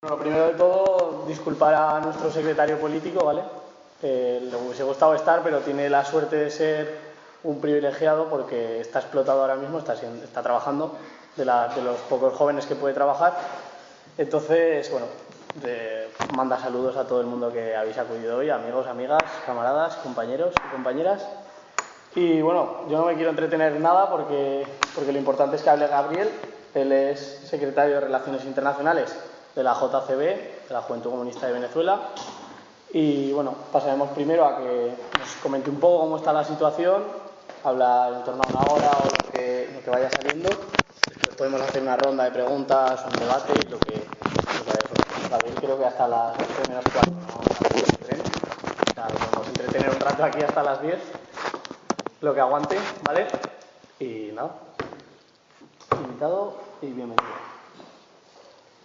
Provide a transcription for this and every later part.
Bueno, primero de todo, disculpar a nuestro secretario político, ¿vale? Le hubiese gustado estar, pero tiene la suerte de ser un privilegiado porque está explotado ahora mismo, está trabajando de los pocos jóvenes que puede trabajar. Entonces, bueno, manda saludos a todo el mundo que habéis acudido hoy, amigos, amigas, camaradas, compañeros y compañeras. Y bueno, yo no me quiero entretener nada porque lo importante es que hable Gabriel. Él es secretario de Relaciones Internacionales de la JCB, de la Juventud Comunista de Venezuela. Y bueno, pasaremos primero a que nos comente un poco cómo está la situación, hablar en torno a una hora o lo que vaya saliendo. Después podemos hacer una ronda de preguntas, un debate, lo que Gabriel creo que hasta las 11 menos cuarto, ¿no? O sea, podemos entretener un rato aquí hasta las 10, lo que aguante, ¿vale? Y nada, invitado y bienvenido.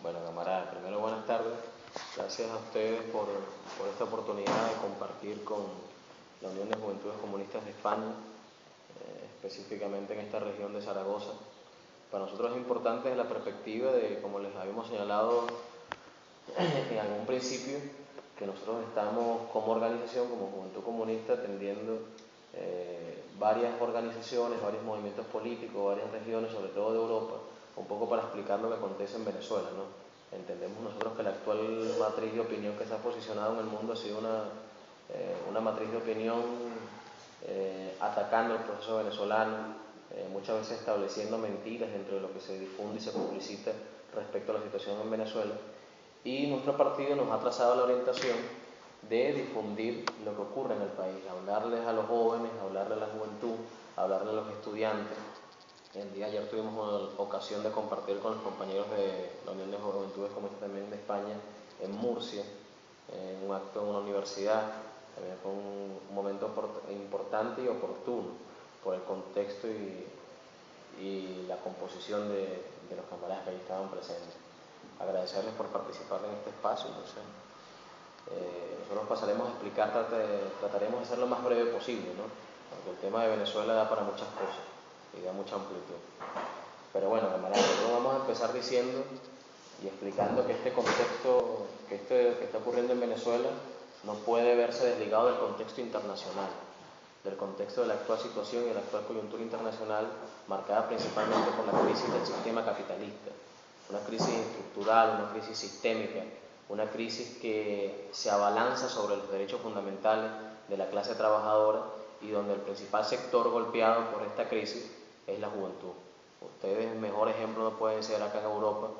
Bueno, camaradas, primero buenas tardes. Gracias a ustedes por esta oportunidad de compartir con la Unión de Juventudes Comunistas de España, específicamente en esta región de Zaragoza. Para nosotros es importante desde la perspectiva de, como les habíamos señalado en algún principio, que nosotros estamos como organización, como Juventud Comunista, atendiendo varias organizaciones, varios movimientos políticos, varias regiones, sobre todo de Europa, un poco para explicar lo que acontece en Venezuela, ¿no? Entendemos nosotros que la actual matriz de opinión que se ha posicionado en el mundo ha sido una matriz de opinión atacando el proceso venezolano, muchas veces estableciendo mentiras dentro de lo que se difunde y se publicita respecto a la situación en Venezuela. Y nuestro partido nos ha trazado la orientación de difundir lo que ocurre en el país, hablarles a los jóvenes, hablarles a la juventud, hablarles a los estudiantes. El día de ayer tuvimos ocasión de compartir con los compañeros de la Unión de Juventudes Comunistas también de España en Murcia, en un acto en una universidad. También fue un momento importante y oportuno por el contexto y la composición de los camaradas que ahí estaban presentes. Agradecerles por participar en este espacio. Nosotros pasaremos a explicar, trataremos de ser lo más breve posible, ¿no? Porque el tema de Venezuela da para muchas cosas y da mucha amplitud. Pero bueno, camaradas, nosotros vamos a empezar diciendo y explicando que este contexto que está ocurriendo en Venezuela no puede verse desligado del contexto internacional, del contexto de la actual situación y de la actual coyuntura internacional, marcada principalmente por la crisis del sistema capitalista, una crisis estructural, una crisis sistémica, una crisis que se abalanza sobre los derechos fundamentales de la clase trabajadora y donde el principal sector golpeado por esta crisis es la juventud. Ustedes mejor ejemplo no pueden ser acá en Europa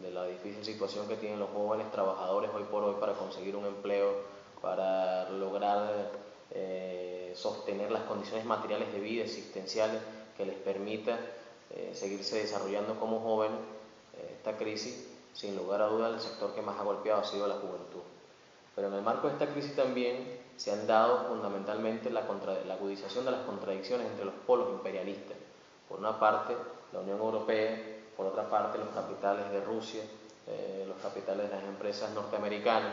de la difícil situación que tienen los jóvenes trabajadores hoy por hoy para conseguir un empleo, para lograr sostener las condiciones materiales de vida existenciales que les permita seguirse desarrollando como jóvenes. Esta crisis, sin lugar a dudas, el sector que más ha golpeado ha sido la juventud. Pero en el marco de esta crisis también se han dado fundamentalmente la agudización de las contradicciones entre los polos imperialistas. Por una parte, la Unión Europea, por otra parte, los capitales de Rusia, los capitales de las empresas norteamericanas,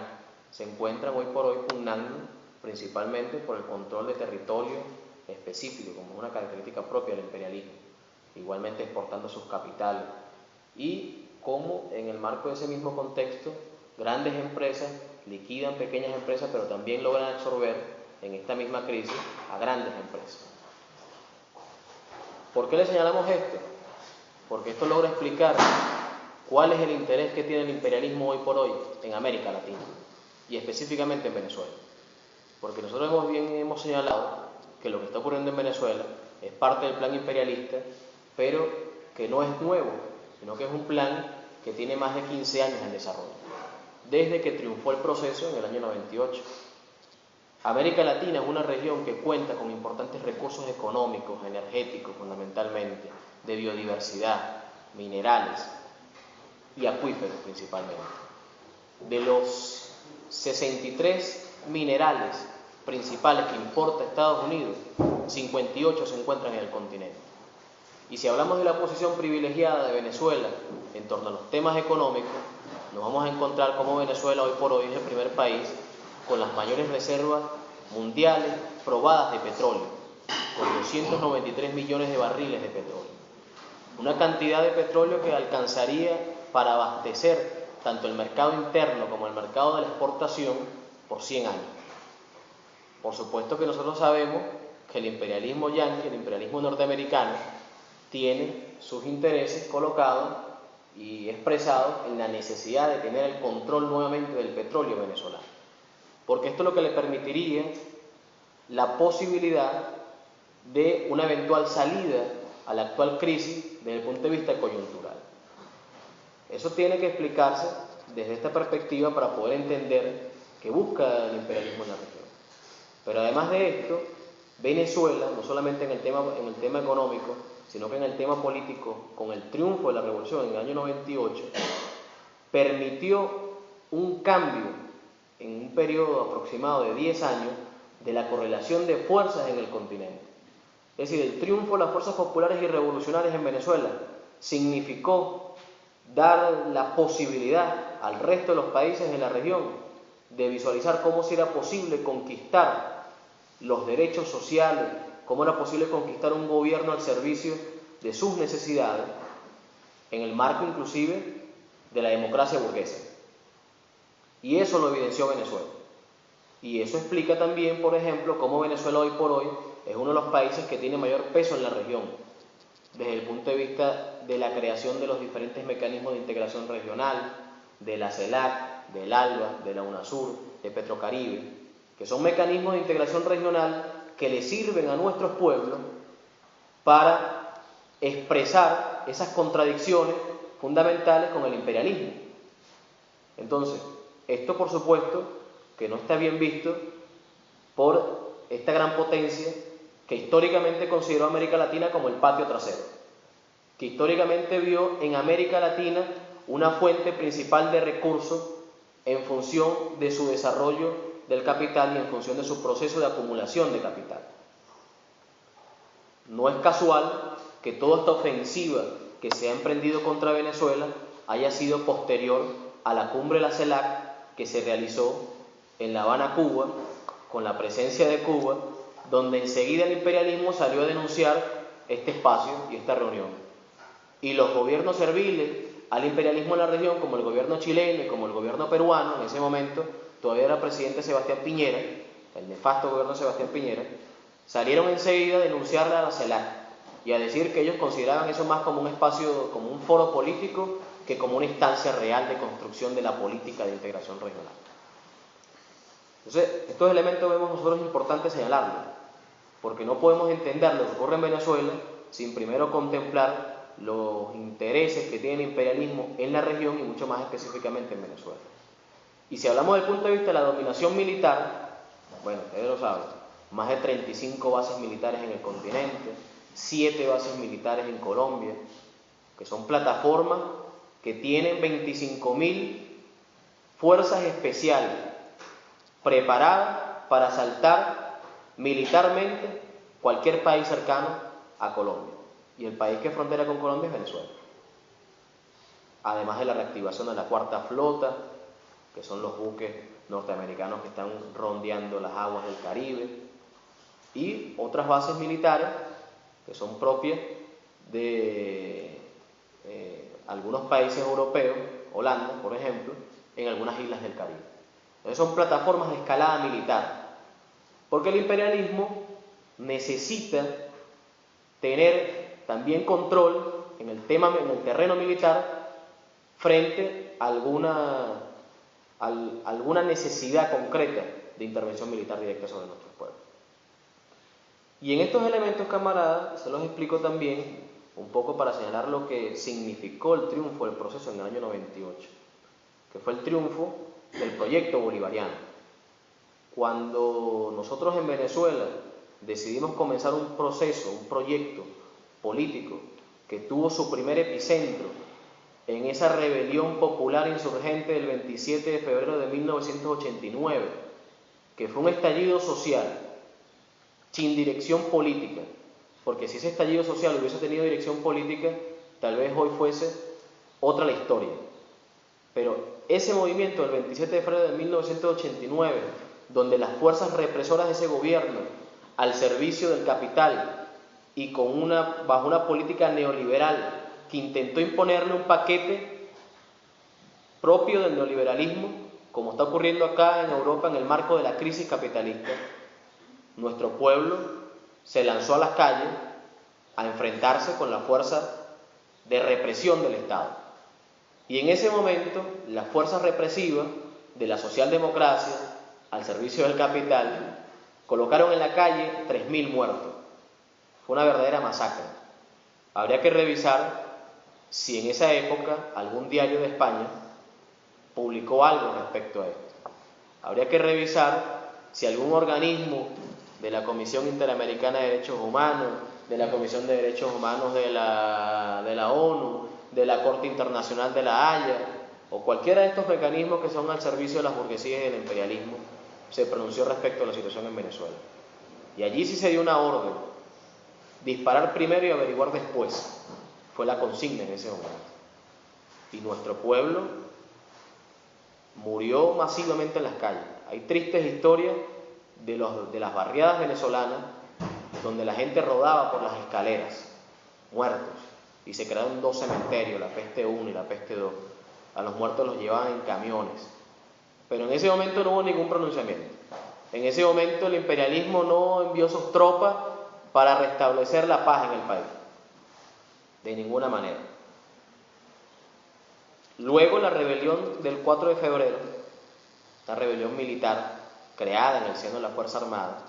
se encuentran hoy por hoy pugnando principalmente por el control de territorio específico, como una característica propia del imperialismo, igualmente exportando sus capitales, y cómo en el marco de ese mismo contexto grandes empresas liquidan pequeñas empresas, pero también logran absorber en esta misma crisis a grandes empresas. ¿Por qué le señalamos esto? Porque esto logra explicar cuál es el interés que tiene el imperialismo hoy por hoy en América Latina y específicamente en Venezuela. Porque nosotros hemos señalado que lo que está ocurriendo en Venezuela es parte del plan imperialista, pero que no es nuevo, sino que es un plan que tiene más de 15 años en desarrollo, desde que triunfó el proceso en el año 98. América Latina es una región que cuenta con importantes recursos económicos, energéticos fundamentalmente, de biodiversidad, minerales y acuíferos principalmente. De los 63 minerales principales que importa Estados Unidos, 58 se encuentran en el continente. Y si hablamos de la posición privilegiada de Venezuela en torno a los temas económicos, nos vamos a encontrar como Venezuela hoy por hoy es el primer país con las mayores reservas mundiales probadas de petróleo, con 293 millones de barriles de petróleo. Una cantidad de petróleo que alcanzaría para abastecer tanto el mercado interno como el mercado de la exportación por 100 años. Por supuesto que nosotros sabemos que el imperialismo yanqui, el imperialismo norteamericano, tiene sus intereses colocados y expresados en la necesidad de tener el control nuevamente del petróleo venezolano, porque esto es lo que le permitiría la posibilidad de una eventual salida a la actual crisis desde el punto de vista coyuntural. Eso tiene que explicarse desde esta perspectiva para poder entender qué busca el imperialismo en la región. Pero además de esto, Venezuela, no solamente en el tema económico, sino que en el tema político, con el triunfo de la revolución en el año 98, permitió un cambio en un periodo aproximado de 10 años de la correlación de fuerzas en el continente. Es decir, el triunfo de las fuerzas populares y revolucionarias en Venezuela significó dar la posibilidad al resto de los países de la región de visualizar cómo si era posible conquistar los derechos sociales, cómo era posible conquistar un gobierno al servicio de sus necesidades, en el marco inclusive de la democracia burguesa. Y eso lo evidenció Venezuela. Y eso explica también, por ejemplo, cómo Venezuela hoy por hoy es uno de los países que tiene mayor peso en la región, desde el punto de vista de la creación de los diferentes mecanismos de integración regional, de la CELAC, del ALBA, de la UNASUR, de Petrocaribe, que son mecanismos de integración regional que le sirven a nuestros pueblos para expresar esas contradicciones fundamentales con el imperialismo. Entonces, esto por supuesto que no está bien visto por esta gran potencia que históricamente consideró a América Latina como el patio trasero, que históricamente vio en América Latina una fuente principal de recursos en función de su desarrollo del capital y en función de su proceso de acumulación de capital. No es casual que toda esta ofensiva que se ha emprendido contra Venezuela haya sido posterior a la cumbre de la CELAC que se realizó en La Habana, Cuba, con la presencia de Cuba, donde enseguida el imperialismo salió a denunciar este espacio y esta reunión. Y los gobiernos serviles al imperialismo en la región, como el gobierno chileno y como el gobierno peruano, en ese momento todavía era presidente Sebastián Piñera, el nefasto gobierno de Sebastián Piñera, salieron enseguida a denunciarle a la CELAC y a decir que ellos consideraban eso más como un espacio, como un foro político, que como una instancia real de construcción de la política de integración regional. Entonces, estos elementos vemos nosotros importantes señalarlos, porque no podemos entender lo que ocurre en Venezuela sin primero contemplar los intereses que tiene el imperialismo en la región y mucho más específicamente en Venezuela. Y si hablamos del punto de vista de la dominación militar, bueno, ustedes lo saben, más de 35 bases militares en el continente, 7 bases militares en Colombia, que son plataformas que tienen 25.000 fuerzas especiales preparadas para asaltar militarmente cualquier país cercano a Colombia. Y el país que frontera con Colombia es Venezuela. Además de la reactivación de la cuarta flota, que son los buques norteamericanos que están rondeando las aguas del Caribe, y otras bases militares que son propias de algunos países europeos, Holanda, por ejemplo, en algunas islas del Caribe. Entonces son plataformas de escalada militar, porque el imperialismo necesita tener también control en el terreno militar frente a alguna necesidad concreta de intervención militar directa sobre nuestros pueblos. Y en estos elementos, camaradas, se los explico también un poco para señalar lo que significó el triunfo del proceso en el año 98, que fue el triunfo del proyecto bolivariano. Cuando nosotros en Venezuela decidimos comenzar un proceso, un proyecto político que tuvo su primer epicentro en esa rebelión popular insurgente del 27 de febrero de 1989, que fue un estallido social sin dirección política, porque si ese estallido social hubiese tenido dirección política, tal vez hoy fuese otra la historia. Pero ese movimiento del 27 de febrero de 1989, donde las fuerzas represoras de ese gobierno, al servicio del capital y bajo una política neoliberal que intentó imponerle un paquete propio del neoliberalismo, como está ocurriendo acá en Europa en el marco de la crisis capitalista, nuestro pueblo se lanzó a las calles a enfrentarse con la fuerza de represión del Estado. Y en ese momento, las fuerzas represivas de la socialdemocracia, al servicio del capital, colocaron en la calle 3.000 muertos. Fue una verdadera masacre. Habría que revisar si en esa época algún diario de España publicó algo respecto a esto. Habría que revisar si algún organismo de la Comisión Interamericana de Derechos Humanos, de la Comisión de Derechos Humanos de la ONU, de la Corte Internacional de la Haya, o cualquiera de estos mecanismos que son al servicio de las burguesías y del imperialismo, se pronunció respecto a la situación en Venezuela. Y allí sí se dio una orden: disparar primero y averiguar después. Fue la consigna en ese momento. Y nuestro pueblo murió masivamente en las calles. Hay tristes historias de las barriadas venezolanas donde la gente rodaba por las escaleras, muertos, y se crearon 2 cementerios, la peste 1 y la peste 2. A los muertos los llevaban en camiones. Pero en ese momento no hubo ningún pronunciamiento. En ese momento el imperialismo no envió sus tropas para restablecer la paz en el país. De ninguna manera. Luego la rebelión del 4 de febrero, la rebelión militar creada en el seno de la Fuerza Armada,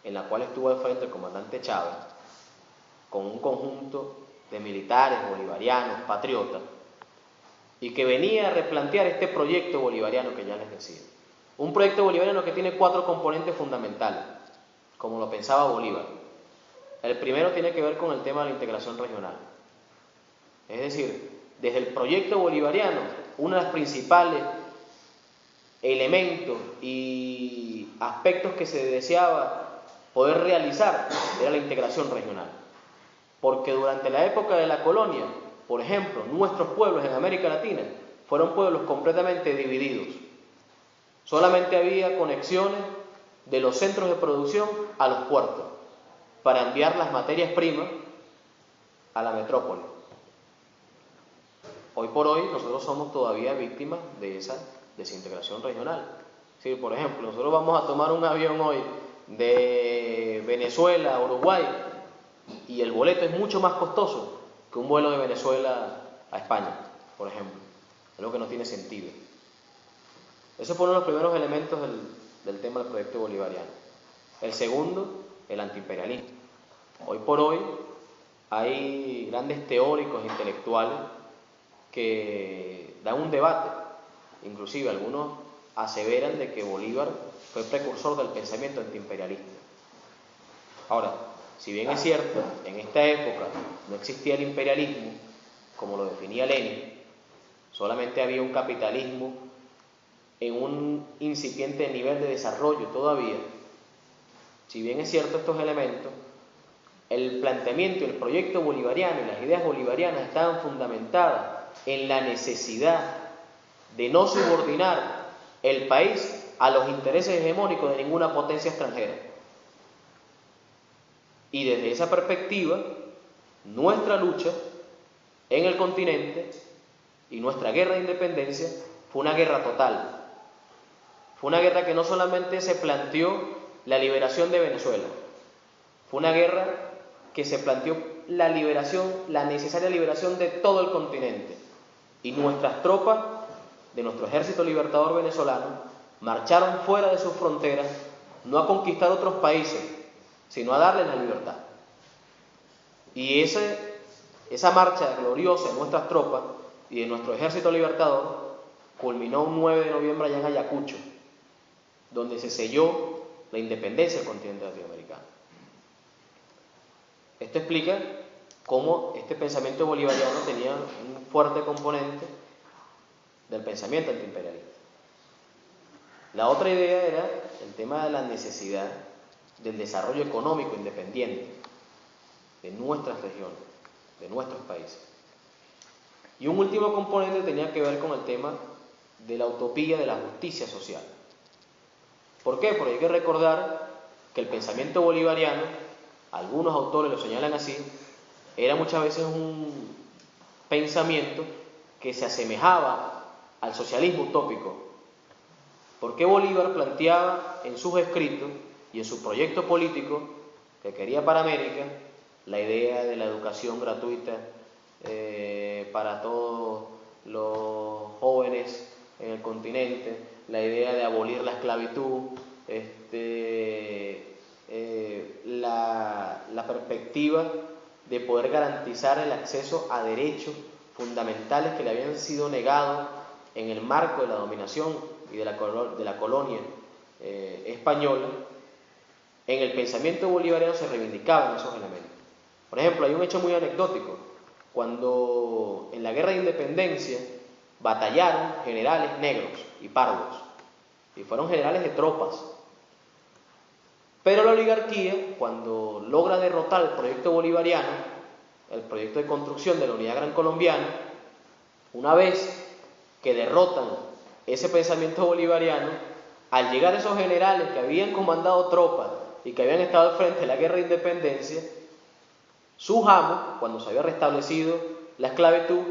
en la cual estuvo al frente el comandante Chávez, con un conjunto de militares bolivarianos, patriotas, y que venía a replantear este proyecto bolivariano que ya les decía. Un proyecto bolivariano que tiene 4 componentes fundamentales, como lo pensaba Bolívar. El primero tiene que ver con el tema de la integración regional. Es decir, desde el proyecto bolivariano, uno de los principales elementos y aspectos que se deseaba poder realizar era la integración regional. Porque durante la época de la colonia, por ejemplo, nuestros pueblos en América Latina fueron pueblos completamente divididos. Solamente había conexiones de los centros de producción a los puertos para enviar las materias primas a la metrópoli. Hoy por hoy nosotros somos todavía víctimas de esa desintegración regional. Si, por ejemplo, nosotros vamos a tomar un avión hoy de Venezuela a Uruguay y el boleto es mucho más costoso que un vuelo de Venezuela a España, por ejemplo. Es lo que no tiene sentido. Esos fueron los primeros elementos del tema del proyecto bolivariano. El segundo, el antiimperialismo. Hoy por hoy hay grandes teóricos intelectuales que dan un debate. Inclusive algunos aseveran de que Bolívar fue precursor del pensamiento antiimperialista. Ahora, si bien es cierto, en esta época no existía el imperialismo como lo definía Lenin, solamente había un capitalismo en un incipiente nivel de desarrollo todavía. Si bien es cierto estos elementos, el planteamiento, el proyecto bolivariano y las ideas bolivarianas estaban fundamentadas en la necesidad de no subordinar el país a los intereses hegemónicos de ninguna potencia extranjera. Y desde esa perspectiva, nuestra lucha en el continente y nuestra guerra de independencia fue una guerra total. Fue una guerra que no solamente se planteó la liberación de Venezuela, fue una guerra que se planteó la liberación, la necesaria liberación de todo el continente. Y nuestras tropas de nuestro ejército libertador venezolano marcharon fuera de sus fronteras, no a conquistar otros países, sino a darles la libertad. Y esa marcha gloriosa de nuestras tropas y de nuestro ejército libertador culminó un 9 de noviembre allá en Ayacucho, donde se selló la independencia del continente latinoamericano. Esto explica cómo este pensamiento bolivariano tenía un fuerte componente del pensamiento antiimperialista. La otra idea era el tema de la necesidad del desarrollo económico independiente de nuestras regiones, de nuestros países. Y un último componente tenía que ver con el tema de la utopía de la justicia social. ¿Por qué? Porque hay que recordar que el pensamiento bolivariano, algunos autores lo señalan así, era muchas veces un pensamiento que se asemejaba al socialismo utópico. ¿Por qué Bolívar planteaba en sus escritos y en su proyecto político que quería para América la idea de la educación gratuita para todos los jóvenes en el continente, la idea de abolir la esclavitud, la perspectiva de poder garantizar el acceso a derechos fundamentales que le habían sido negados en el marco de la dominación y de la colonia española? En el pensamiento bolivariano se reivindicaban esos elementos. Por ejemplo, hay un hecho muy anecdótico. Cuando en la guerra de independencia batallaron generales negros y pardos, y fueron generales de tropas, pero la oligarquía, cuando logra derrotar el proyecto bolivariano, el proyecto de construcción de la unidad gran colombiana, una vez que derrotan ese pensamiento bolivariano, al llegar esos generales que habían comandado tropas y que habían estado al frente de la guerra de independencia, sus amos, cuando se había restablecido la esclavitud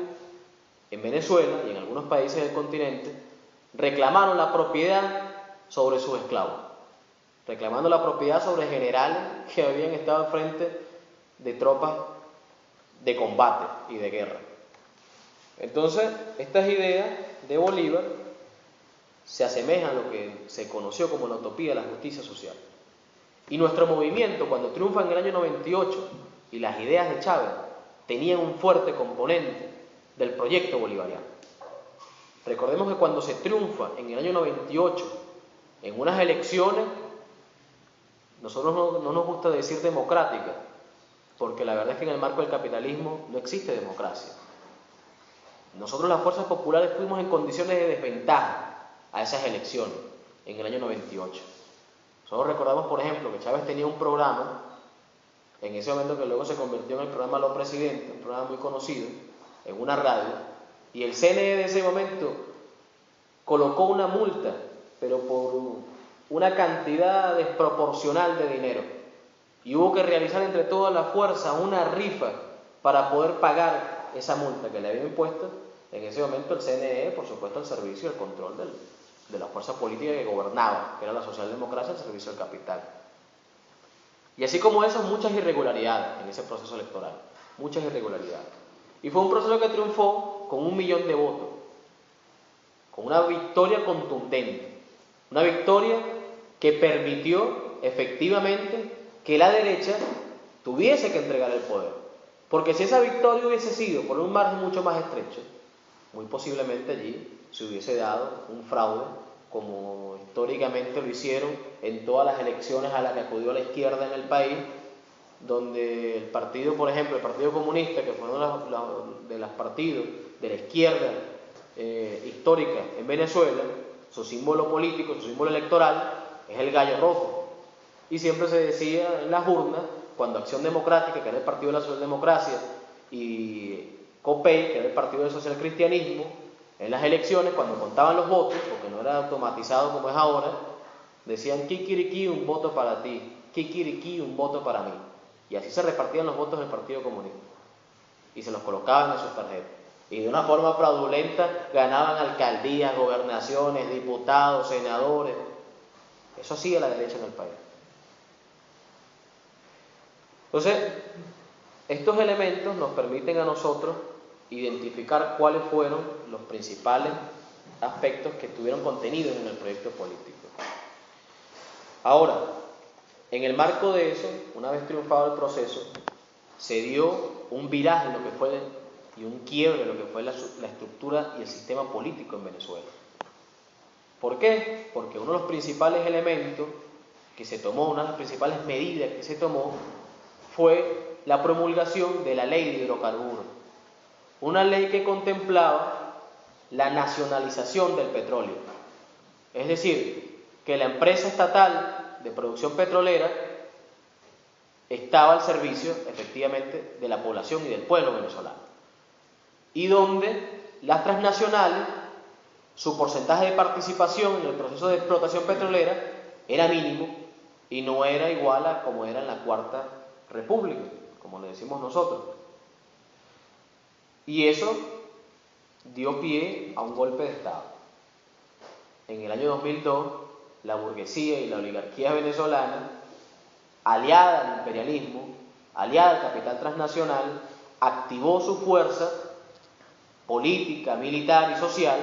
en Venezuela y en algunos países del continente, reclamaron la propiedad sobre sus esclavos, reclamando la propiedad sobre generales que habían estado al frente de tropas de combate y de guerra. Entonces, estas ideas de Bolívar se asemejan a lo que se conoció como la utopía de la justicia social. Y nuestro movimiento, cuando triunfa en el año 98, y las ideas de Chávez tenían un fuerte componente del proyecto bolivariano. Recordemos que cuando se triunfa en el año 98 en unas elecciones, nosotros no nos gusta decir democrática, porque la verdad es que en el marco del capitalismo no existe democracia. Nosotros las fuerzas populares fuimos en condiciones de desventaja a esas elecciones en el año 98. Nosotros recordamos, por ejemplo, que Chávez tenía un programa, en ese momento que luego se convirtió en el programa Los Presidentes, un programa muy conocido, en una radio, y el CNE de ese momento colocó una multa, pero por una cantidad desproporcional de dinero, y hubo que realizar entre toda la fuerza una rifa para poder pagar esa multa que le había impuesto en ese momento el CNE, por supuesto, al servicio y el control de la fuerza política que gobernaba, que era la socialdemocracia al servicio del capital. Y así como eso, muchas irregularidades en ese proceso electoral, muchas irregularidades. Y fue un proceso que triunfó con 1 millón de votos, con una victoria contundente, una victoria que permitió efectivamente que la derecha tuviese que entregar el poder. Porque si esa victoria hubiese sido por un margen mucho más estrecho, muy posiblemente allí se hubiese dado un fraude, como históricamente lo hicieron en todas las elecciones a las que acudió la izquierda en el país, donde el partido, por ejemplo, el Partido Comunista, que fue uno de los partidos de la izquierda histórica en Venezuela, su símbolo político, su símbolo electoral es el gallo rojo. Y siempre se decía en las urnas, cuando Acción Democrática, que era el partido de la socialdemocracia, y COPEI, que era el partido del socialcristianismo, en las elecciones, cuando contaban los votos, porque no era automatizado como es ahora, decían kikiriki, un voto para ti, kikiriki, un voto para mí. Y así se repartían los votos del Partido Comunista. Y se los colocaban en sus tarjetas. Y de una forma fraudulenta ganaban alcaldías, gobernaciones, diputados, senadores. Eso hacía la derecha en el país. Entonces, estos elementos nos permiten a nosotros identificar cuáles fueron los principales aspectos que estuvieron contenidos en el proyecto político. Ahora, en el marco de eso, una vez triunfado el proceso, se dio un viraje en lo que fue y un quiebre en lo que fue la estructura y el sistema político en Venezuela. ¿Por qué? Porque uno de los principales elementos que se tomó, una de las principales medidas que se tomó, fue la promulgación de la ley de hidrocarburos. Una ley que contemplaba la nacionalización del petróleo. Es decir, que la empresa estatal de producción petrolera estaba al servicio, efectivamente, de la población y del pueblo venezolano. Y donde las transnacionales, su porcentaje de participación en el proceso de explotación petrolera era mínimo y no era igual a como era en la Cuarta República, como le decimos nosotros. Y eso dio pie a un golpe de Estado. En el año 2002, la burguesía y la oligarquía venezolana, aliada al imperialismo, aliada al capital transnacional, activó su fuerza política, militar y social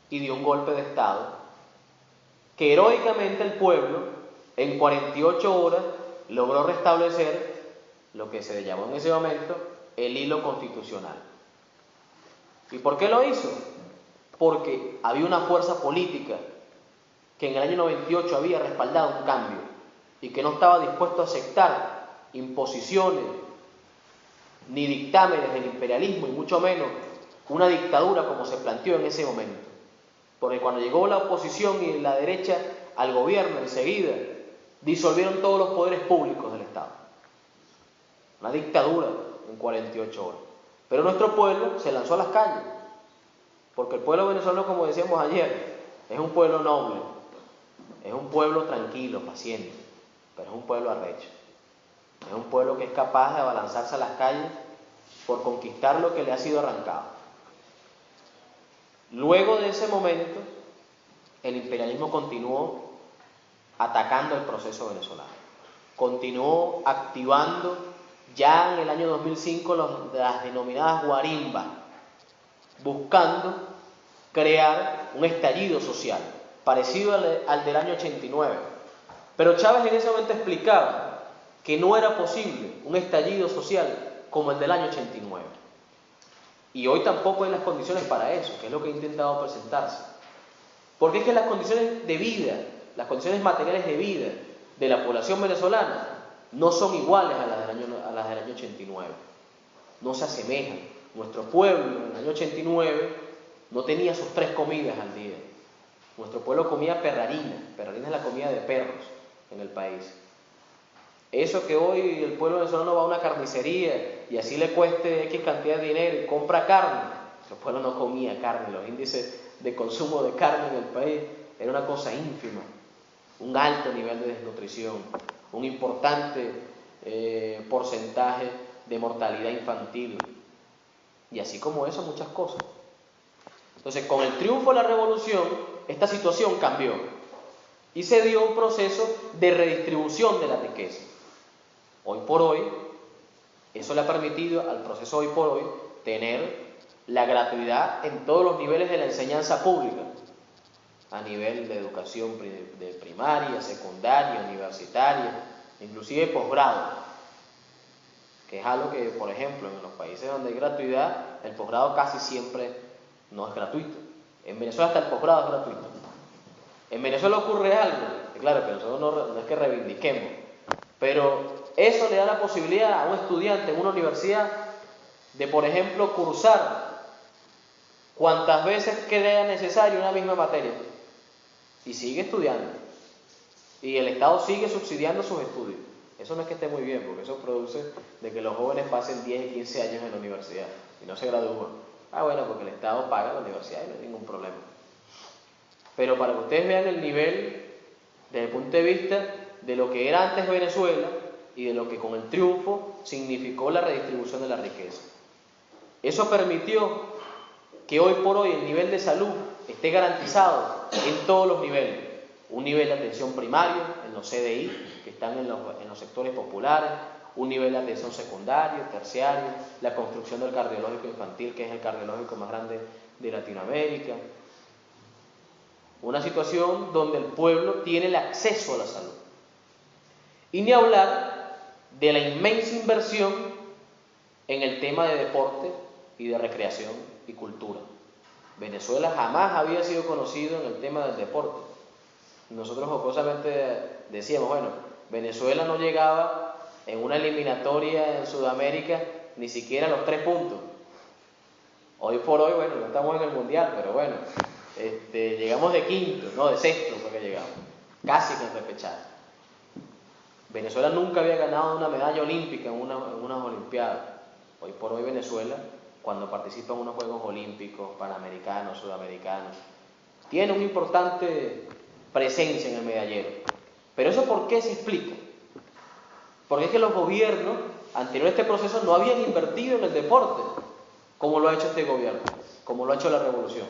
y dio un golpe de Estado que heroicamente el pueblo en 48 horas logró restablecer lo que se llamó en ese momento el hilo constitucional. ¿Y por qué lo hizo? Porque había una fuerza política que en el año 98 había respaldado un cambio y que no estaba dispuesto a aceptar imposiciones ni dictámenes del imperialismo y mucho menos una dictadura como se planteó en ese momento. Porque cuando llegó la oposición y la derecha al gobierno enseguida, disolvieron todos los poderes públicos del Estado. Una dictadura en 48 horas. Pero nuestro pueblo se lanzó a las calles, porque el pueblo venezolano, como decíamos ayer, es un pueblo noble, es un pueblo tranquilo, paciente, pero es un pueblo arrecho. Es un pueblo que es capaz de abalanzarse a las calles por conquistar lo que le ha sido arrancado. Luego de ese momento, el imperialismo continuó atacando el proceso venezolano. Continuó activando ya en el año 2005 las denominadas guarimbas, buscando crear un estallido social, parecido al del año 89. Pero Chávez en ese momento explicaba que no era posible un estallido social como el del año 89. Y hoy tampoco hay las condiciones para eso, que es lo que he intentado presentarse. Porque es que las condiciones de vida, las condiciones materiales de vida de la población venezolana no son iguales a las del año 89. No se asemejan. Nuestro pueblo en el año 89 no tenía sus 3 comidas al día. Nuestro pueblo comía perrarina. Perrarina es la comida de perros en el país. Eso que hoy el pueblo venezolano va a una carnicería y así le cueste X cantidad de dinero y compra carne. El pueblo no comía carne. Los índices de consumo de carne en el país era una cosa ínfima. Un alto nivel de desnutrición, un importante porcentaje de mortalidad infantil. Y así como eso, muchas cosas. Entonces, con el triunfo de la revolución, esta situación cambió y se dio un proceso de redistribución de la riqueza. Hoy por hoy, eso le ha permitido al proceso hoy por hoy tener la gratuidad en todos los niveles de la enseñanza pública, a nivel de educación de primaria, secundaria, universitaria, inclusive posgrado, que es algo que, por ejemplo, en los países donde hay gratuidad, el posgrado casi siempre no es gratuito. En Venezuela hasta el posgrado es gratuito. En Venezuela ocurre algo, que claro que nosotros no es que reivindiquemos, pero eso le da la posibilidad a un estudiante en una universidad de, por ejemplo, cursar cuantas veces crea necesario una misma materia y sigue estudiando y el Estado sigue subsidiando sus estudios. Eso no es que esté muy bien, porque eso produce de que los jóvenes pasen 10 y 15 años en la universidad y no se gradúan. Bueno, porque el Estado paga la universidad y no hay ningún problema. Pero para que ustedes vean el nivel desde el punto de vista de lo que era antes Venezuela y de lo que con el triunfo significó la redistribución de la riqueza. Eso permitió que hoy por hoy el nivel de salud esté garantizado en todos los niveles. Un nivel de atención primario en los CDI, que están en los sectores populares, un nivel de atención secundario, terciario, la construcción del cardiológico infantil, que es el cardiológico más grande de Latinoamérica. Una situación donde el pueblo tiene el acceso a la salud. Y ni hablar de la inmensa inversión en el tema de deporte y de recreación y cultura. Venezuela jamás había sido conocido en el tema del deporte. Nosotros jocosamente decíamos, bueno, Venezuela no llegaba en una eliminatoria en Sudamérica ni siquiera a los 3 puntos. Hoy por hoy, bueno, no estamos en el mundial, pero bueno, llegamos de quinto, no, de sexto fue que llegamos, casi con repechaje. Venezuela nunca había ganado una medalla olímpica en unas olimpiadas. Hoy por hoy Venezuela, cuando participa en unos Juegos Olímpicos, Panamericanos, Sudamericanos, tiene una importante presencia en el medallero. Pero ¿eso por qué se explica? Porque es que los gobiernos anteriores a este proceso no habían invertido en el deporte como lo ha hecho este gobierno. como lo ha hecho la revolución.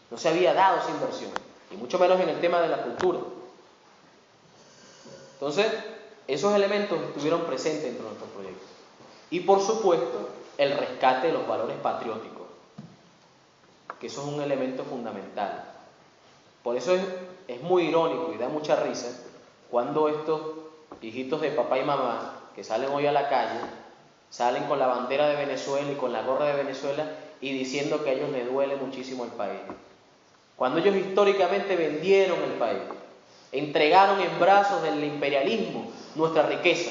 No se había dado esa inversión, y mucho menos en el tema de la cultura. Entonces, esos elementos estuvieron presentes dentro de nuestro proyecto. Y por supuesto, el rescate de los valores patrióticos, que eso es un elemento fundamental. Por eso es muy irónico y da mucha risa cuando estos hijitos de papá y mamá que salen hoy a la calle, salen con la bandera de Venezuela y con la gorra de Venezuela y diciendo que a ellos les duele muchísimo el país. Cuando ellos históricamente vendieron el país, entregaron en brazos del imperialismo nuestra riqueza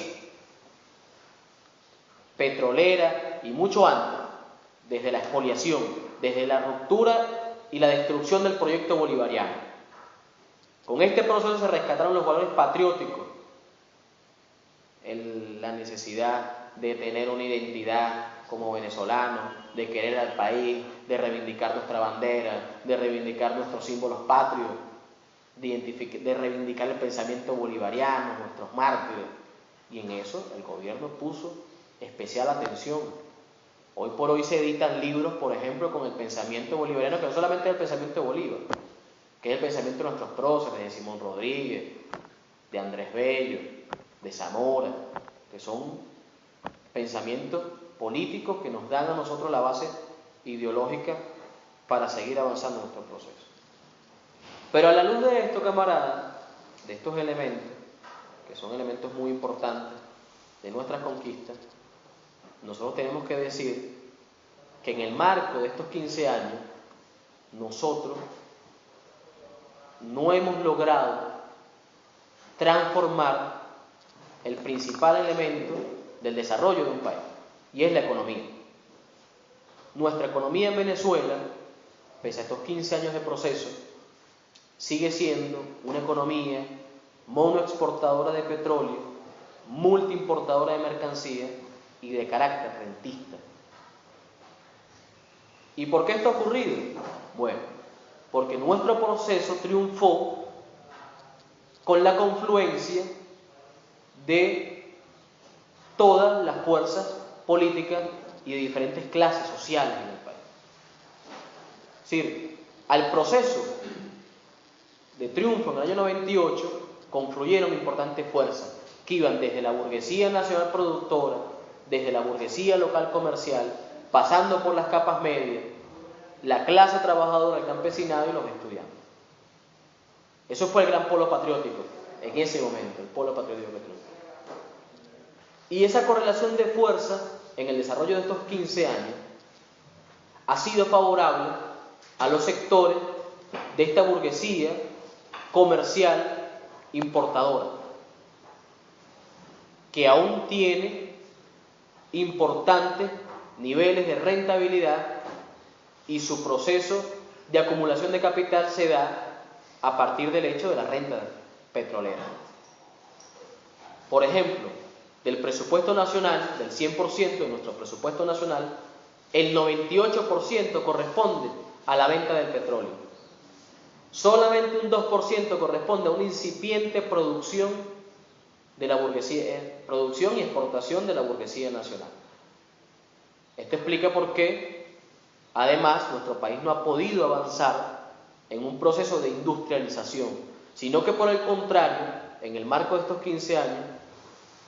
petrolera y mucho antes, desde la expoliación, desde la ruptura y la destrucción del proyecto bolivariano. Con este proceso se rescataron los valores patrióticos, la necesidad de tener una identidad como venezolanos, de querer al país, de reivindicar nuestra bandera, de reivindicar nuestros símbolos patrios, de reivindicar el pensamiento bolivariano, nuestros mártires. Y en eso el gobierno puso especial atención. Hoy por hoy se editan libros, por ejemplo, con el pensamiento bolivariano, que no solamente es el pensamiento de Bolívar, que es el pensamiento de nuestros próceres, de Simón Rodríguez, de Andrés Bello, de Zamora, que son pensamientos políticos que nos dan a nosotros la base ideológica para seguir avanzando en nuestro proceso. Pero a la luz de esto, camaradas, de estos elementos, que son elementos muy importantes de nuestras conquistas, nosotros tenemos que decir que en el marco de estos 15 años, nosotros no hemos logrado transformar el principal elemento del desarrollo de un país, y es la economía. Nuestra economía en Venezuela, pese a estos 15 años de proceso, sigue siendo una economía monoexportadora de petróleo, multiimportadora de mercancías y de carácter rentista. ¿Y por qué esto ha ocurrido? Bueno, porque nuestro proceso triunfó con la confluencia de todas las fuerzas políticas y de diferentes clases sociales en el país. Es decir, al proceso de triunfo en el año 98 confluyeron importantes fuerzas que iban desde la burguesía nacional productora, desde la burguesía local comercial, pasando por las capas medias, la clase trabajadora, el campesinado y los estudiantes. Eso fue el gran polo patriótico en ese momento, el polo patriótico que triunfó. Y esa correlación de fuerza en el desarrollo de estos 15 años ha sido favorable a los sectores de esta burguesía comercial importadora, que aún tiene importantes niveles de rentabilidad y su proceso de acumulación de capital se da a partir del hecho de la renta petrolera. Por ejemplo, del presupuesto nacional, del 100% de nuestro presupuesto nacional, el 98% corresponde a la venta del petróleo. Solamente un 2% corresponde a una incipiente producción de la burguesía, producción y exportación de la burguesía nacional. Esto explica por qué, además, nuestro país no ha podido avanzar en un proceso de industrialización, sino que por el contrario, en el marco de estos 15 años,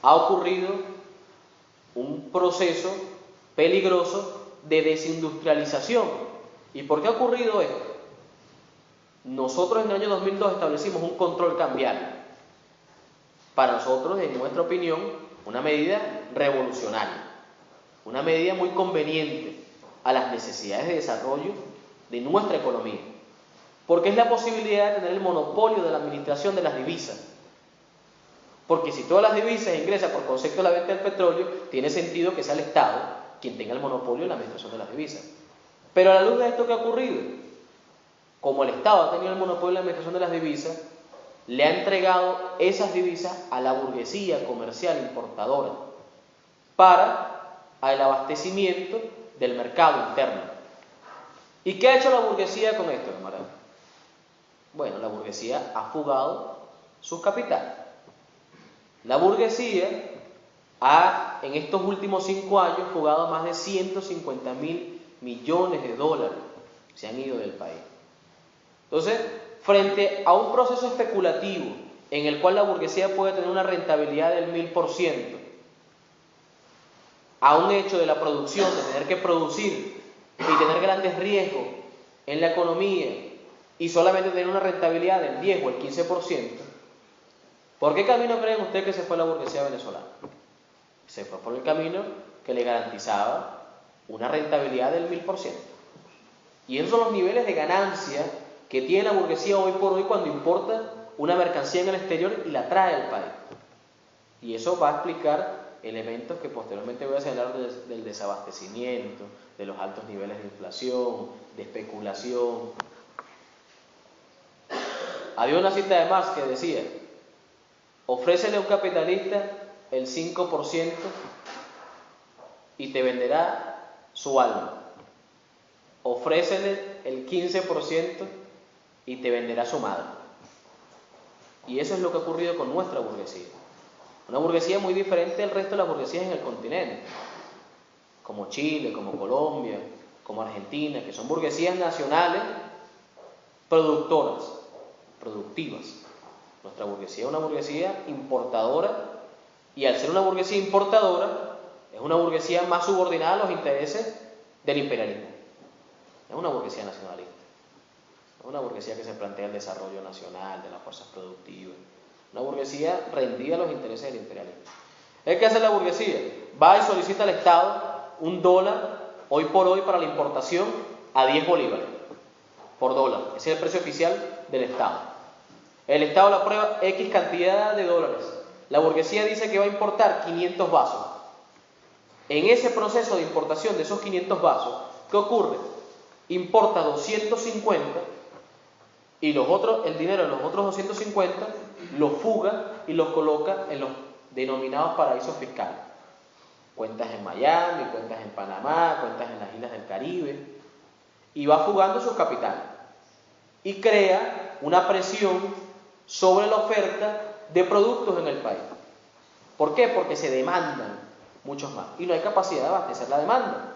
ha ocurrido un proceso peligroso de desindustrialización. ¿Y por qué ha ocurrido esto? Nosotros en el año 2002 establecimos un control cambiario. Para nosotros, en nuestra opinión, una medida revolucionaria, una medida muy conveniente a las necesidades de desarrollo de nuestra economía, porque es la posibilidad de tener el monopolio de la administración de las divisas. Porque si todas las divisas ingresan por concepto de la venta del petróleo, tiene sentido que sea el Estado quien tenga el monopolio de la administración de las divisas. Pero a la luz de esto que ha ocurrido, como el Estado ha tenido el monopolio de la administración de las divisas, le ha entregado esas divisas a la burguesía comercial importadora para el abastecimiento del mercado interno. ¿Y qué ha hecho la burguesía con esto, camarada? Bueno, la burguesía ha fugado sus capitales. La burguesía ha, en estos últimos 5 años, fugado más de 150.000 millones de dólares. se han ido del país. Entonces, frente a un proceso especulativo en el cual la burguesía puede tener una rentabilidad del 1000%, a un hecho de la producción, de tener que producir y tener grandes riesgos en la economía y solamente tener una rentabilidad del 10 o el 15%, ¿por qué camino creen ustedes que se fue la burguesía venezolana? Se fue por el camino que le garantizaba una rentabilidad del 1000%. Y esos son los niveles de ganancia que tiene la burguesía hoy por hoy cuando importa una mercancía en el exterior y la trae al país. Y eso va a explicar elementos que posteriormente voy a señalar del desabastecimiento, de los altos niveles de inflación, de especulación. Había una cita de Marx que decía: ofrécele a un capitalista el 5% y te venderá su alma. Ofrécele el 15% y te venderá su madre. Y eso es lo que ha ocurrido con nuestra burguesía. Una burguesía muy diferente al resto de las burguesías en el continente, como Chile, como Colombia, como Argentina, que son burguesías nacionales productoras, productivas. Nuestra burguesía es una burguesía importadora, y al ser una burguesía importadora, es una burguesía más subordinada a los intereses del imperialismo. Es una burguesía nacionalista. Es una burguesía que se plantea el desarrollo nacional de las fuerzas productivas. Una burguesía rendida a los intereses del imperialismo. ¿Qué hace la burguesía? Va y solicita al Estado un dólar, hoy por hoy, para la importación a 10 bolívares por dólar. Ese es el precio oficial del Estado. El Estado le aprueba X cantidad de dólares. La burguesía dice que va a importar 500 vasos. En ese proceso de importación de esos 500 vasos, ¿qué ocurre? Importa 250 y el dinero de los otros 250 lo fuga y los coloca en los denominados paraísos fiscales. Cuentas en Miami, cuentas en Panamá, cuentas en las islas del Caribe, y va fugando sus capitales y crea una presión sobre la oferta de productos en el país. ¿Por qué? Porque se demandan muchos más y no hay capacidad de abastecer la demanda.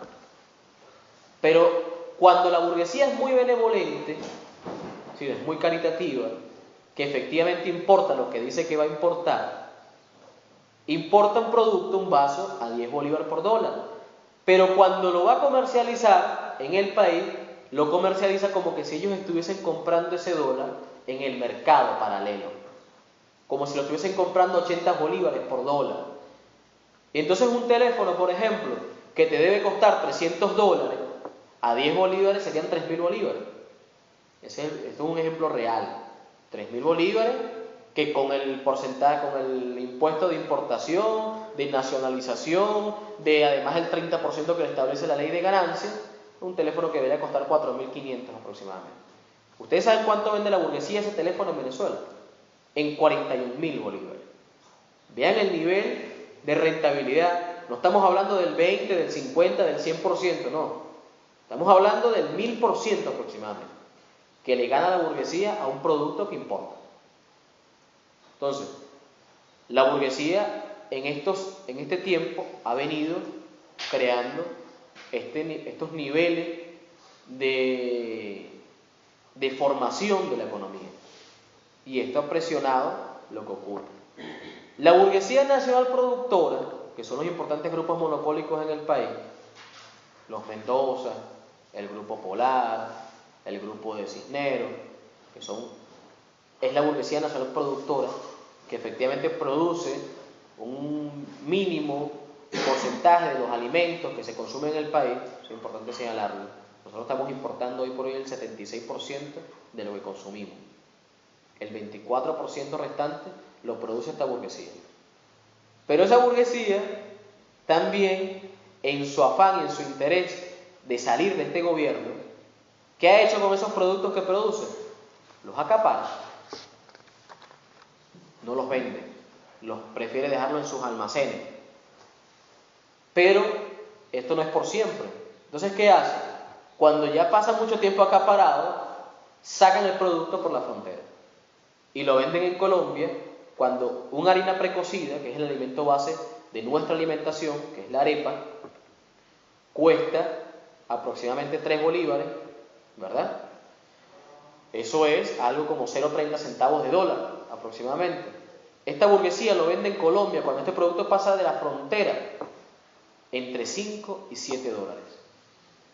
Pero cuando la burguesía es muy benevolente, ¿sí?, es muy caritativa, que efectivamente importa lo que dice que va a importar, importa un producto, un vaso, a 10 bolívares por dólar. Pero cuando lo va a comercializar en el país, lo comercializa como que si ellos estuviesen comprando ese dólar en el mercado paralelo, como si lo estuviesen comprando 80 bolívares por dólar. Y entonces un teléfono, por ejemplo, que te debe costar $300, a 10 bolívares serían 3.000 bolívares. Esto es un ejemplo real. 3.000 bolívares que con el porcentaje, con el impuesto de importación, de nacionalización, de además el 30% que le establece la ley de ganancias, un teléfono que debería costar 4.500 aproximadamente. ¿Ustedes saben cuánto vende la burguesía ese teléfono en Venezuela? En 41.000 bolívares. Vean el nivel de rentabilidad. No estamos hablando del 20, del 50, del 100%, no. Estamos hablando del 1000% aproximadamente, que le gana la burguesía a un producto que importa. Entonces, la burguesía en este tiempo ha venido creando estos niveles de formación de la economía, y esto ha presionado lo que ocurre. La burguesía nacional productora, que son los importantes grupos monopólicos en el país, los Mendoza, el Grupo Polar, el Grupo de Cisneros, es la burguesía nacional productora que efectivamente produce un mínimo porcentaje de los alimentos que se consumen en el país. Es importante señalarlo. Nosotros estamos importando hoy por hoy el 76% de lo que consumimos. El 24% restante lo produce esta burguesía. Pero esa burguesía también, en su afán y en su interés de salir de este gobierno, ¿qué ha hecho con esos productos que produce? Los acapara. No los vende, los prefiere dejarlos en sus almacenes. Pero esto no es por siempre. Entonces, ¿qué hace? Cuando ya pasa mucho tiempo acaparado, sacan el producto por la frontera y lo venden en Colombia, cuando una harina precocida, que es el alimento base de nuestra alimentación, que es la arepa, cuesta aproximadamente 3 bolívares ¿verdad? Eso es algo como 0,30 centavos de dólar aproximadamente. Esta burguesía lo vende en Colombia cuando este producto pasa de la frontera entre 5 y 7 dólares.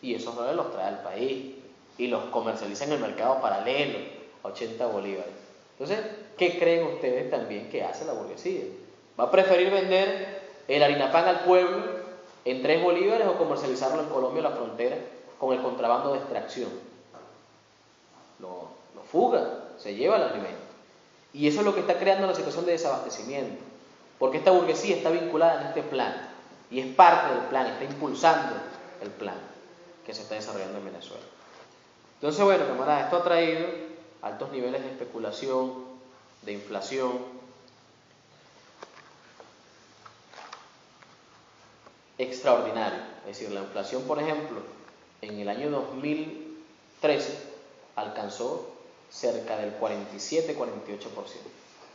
Y esos dólares los trae al país y los comercializa en el mercado paralelo a 80 bolívares. Entonces, ¿qué creen ustedes también que hace la burguesía? ¿Va a preferir vender el harina pan al pueblo en 3 bolívares o comercializarlo en Colombia a la frontera con el contrabando de extracción? Lo fuga, se lleva el alimento. Y eso es lo que está creando la situación de desabastecimiento, porque esta burguesía está vinculada en este plan y es parte del plan, está impulsando el plan que se está desarrollando en Venezuela. Entonces, bueno, camaradas, esto ha traído altos niveles de especulación, de inflación, extraordinario. Es decir, la inflación, por ejemplo, en el año 2013 alcanzó cerca del 47-48%.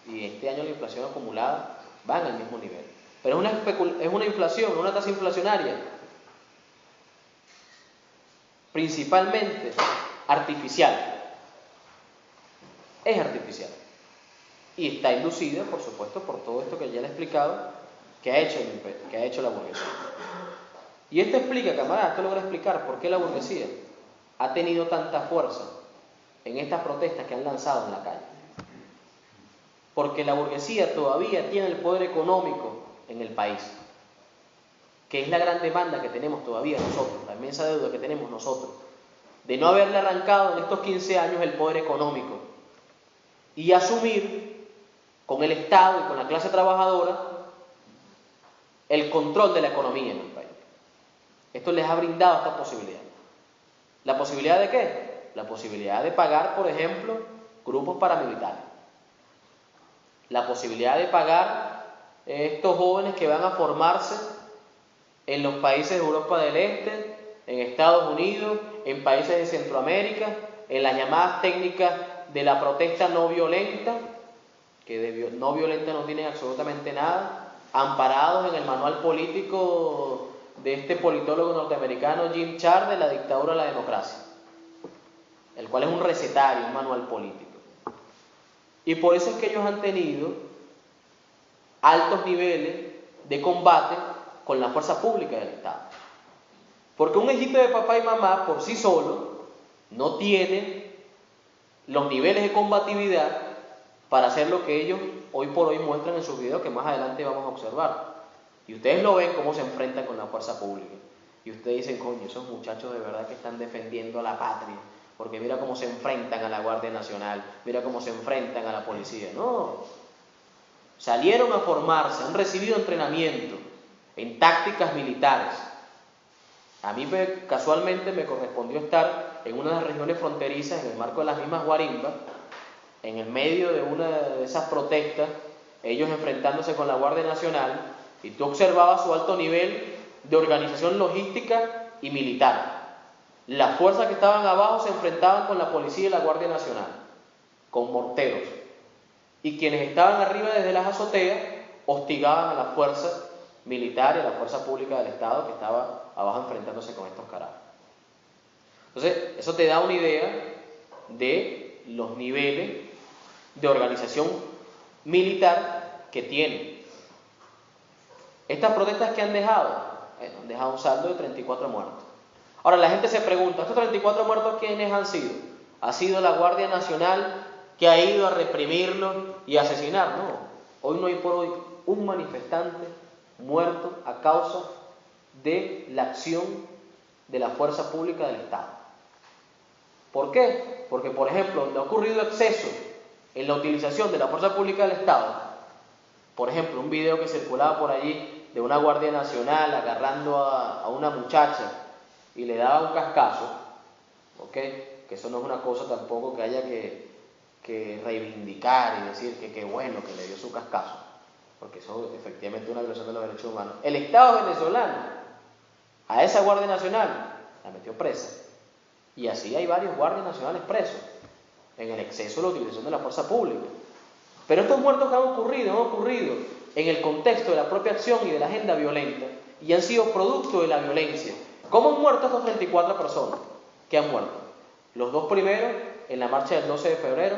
Y este año la inflación acumulada va en el mismo nivel. Pero es una inflación, una tasa inflacionaria principalmente artificial. Es artificial. Y está inducida, por supuesto, por todo esto que ya le he explicado, que ha hecho la burguesía. Y esto explica, camarada, esto logra explicar por qué la burguesía ha tenido tanta fuerza en estas protestas que han lanzado en la calle. Porque la burguesía todavía tiene el poder económico en el país, que es la gran demanda que tenemos todavía nosotros, la inmensa deuda que tenemos nosotros, de no haberle arrancado en estos 15 años el poder económico y asumir con el Estado y con la clase trabajadora el control de la economía en el país. Esto les ha brindado esta posibilidad. ¿La posibilidad de qué? La posibilidad de pagar, por ejemplo, grupos paramilitares. La posibilidad de pagar estos jóvenes que van a formarse en los países de Europa del Este, en Estados Unidos, en países de Centroamérica, en las llamadas técnicas de la protesta no violenta, que de no violenta no tienen absolutamente nada, amparados en el manual político de este politólogo norteamericano Jim Char de la dictadura a la democracia, el cual es un recetario, un manual político. Y por eso es que ellos han tenido altos niveles de combate con la fuerza pública del Estado. Porque un hijito de papá y mamá por sí solo no tiene los niveles de combatividad para hacer lo que ellos hoy por hoy muestran en sus videos, que más adelante vamos a observar. Y ustedes lo ven cómo se enfrentan con la fuerza pública. Y ustedes dicen, coño, esos muchachos de verdad que están defendiendo a la patria, porque mira cómo se enfrentan a la Guardia Nacional, mira cómo se enfrentan a la policía. No, salieron a formarse, han recibido entrenamiento en tácticas militares. A mí casualmente me correspondió estar en una de las regiones fronterizas, en el marco de las mismas guarimbas, en el medio de una de esas protestas, ellos enfrentándose con la Guardia Nacional, y tú observabas su alto nivel de organización logística y militar. Las fuerzas que estaban abajo se enfrentaban con la policía y la Guardia Nacional, con morteros. Y quienes estaban arriba desde las azoteas hostigaban a las fuerzas militares, a la fuerza pública del Estado que estaba abajo enfrentándose con estos carajos. Entonces, eso te da una idea de los niveles de organización militar que tienen. Estas protestas que han dejado, han dejado un saldo de 34 muertos. Ahora la gente se pregunta, ¿estos 34 muertos quiénes han sido? ¿Ha sido la Guardia Nacional que ha ido a reprimirlos y a asesinar? No, hoy no hay por hoy un manifestante muerto a causa de la acción de la fuerza pública del Estado. ¿Por qué? Porque, por ejemplo, donde ha ocurrido exceso en la utilización de la fuerza pública del Estado, por ejemplo, un video que circulaba por allí de una Guardia Nacional agarrando a una muchacha y le daba un cascazo, ¿ok? Que eso no es una cosa tampoco que haya que reivindicar y decir que qué bueno que le dio su cascazo, porque eso efectivamente es una violación de los derechos humanos. El Estado venezolano a esa Guardia Nacional la metió presa, y así hay varios guardias nacionales presos en el exceso de la utilización de la fuerza pública. Pero estos muertos que han ocurrido en el contexto de la propia acción y de la agenda violenta, y han sido producto de la violencia. ¿Cómo han muerto estas 34 personas que han muerto? Los dos primeros, en la marcha del 12 de febrero,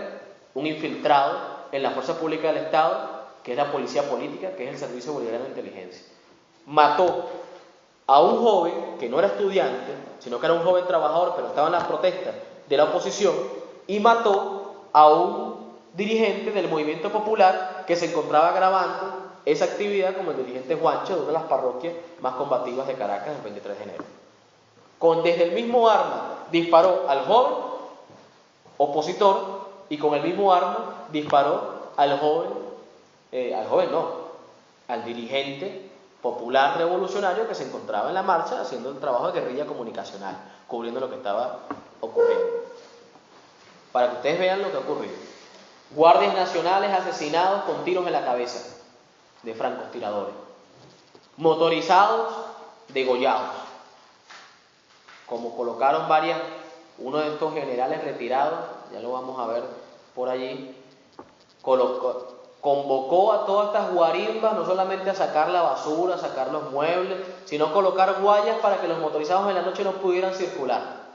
un infiltrado en la fuerza pública del Estado, que es la policía política, que es el Servicio Bolivariano de Inteligencia. Mató a un joven que no era estudiante, sino que era un joven trabajador, pero estaba en las protestas de la oposición, y mató a un dirigente del movimiento popular que se encontraba grabando esa actividad como el dirigente Juancho de una de las parroquias más combativas de Caracas el 23 de enero. Desde el mismo arma disparó al joven opositor y con el mismo arma disparó al dirigente popular revolucionario que se encontraba en la marcha haciendo el trabajo de guerrilla comunicacional, cubriendo lo que estaba ocurriendo. Para que ustedes vean lo que ha ocurrido. Guardias nacionales asesinados con tiros en la cabeza de francotiradores. Motorizados degollados. Como colocaron uno de estos generales retirados, ya lo vamos a ver por allí, convocó a todas estas guarimbas no solamente a sacar la basura, a sacar los muebles, sino a colocar guayas para que los motorizados en la noche no pudieran circular.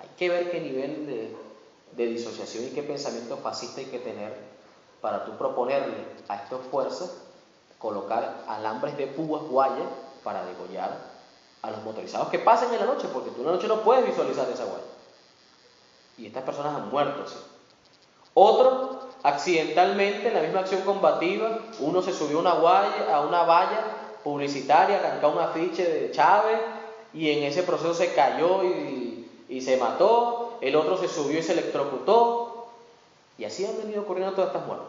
Hay que ver qué nivel de disociación y qué pensamiento fascista hay que tener para tú proponerle a estas fuerzas colocar alambres de púas, guayas, para degollar a los motorizados que pasen en la noche, porque tú en la noche no puedes visualizar esa guaya. Y estas personas han muerto así. Otro, accidentalmente, en la misma acción combativa, uno se subió a una valla publicitaria, a cantar un afiche de Chávez, y en ese proceso se cayó y se mató. El otro se subió y se electrocutó. Y así han venido ocurriendo todas estas muertes.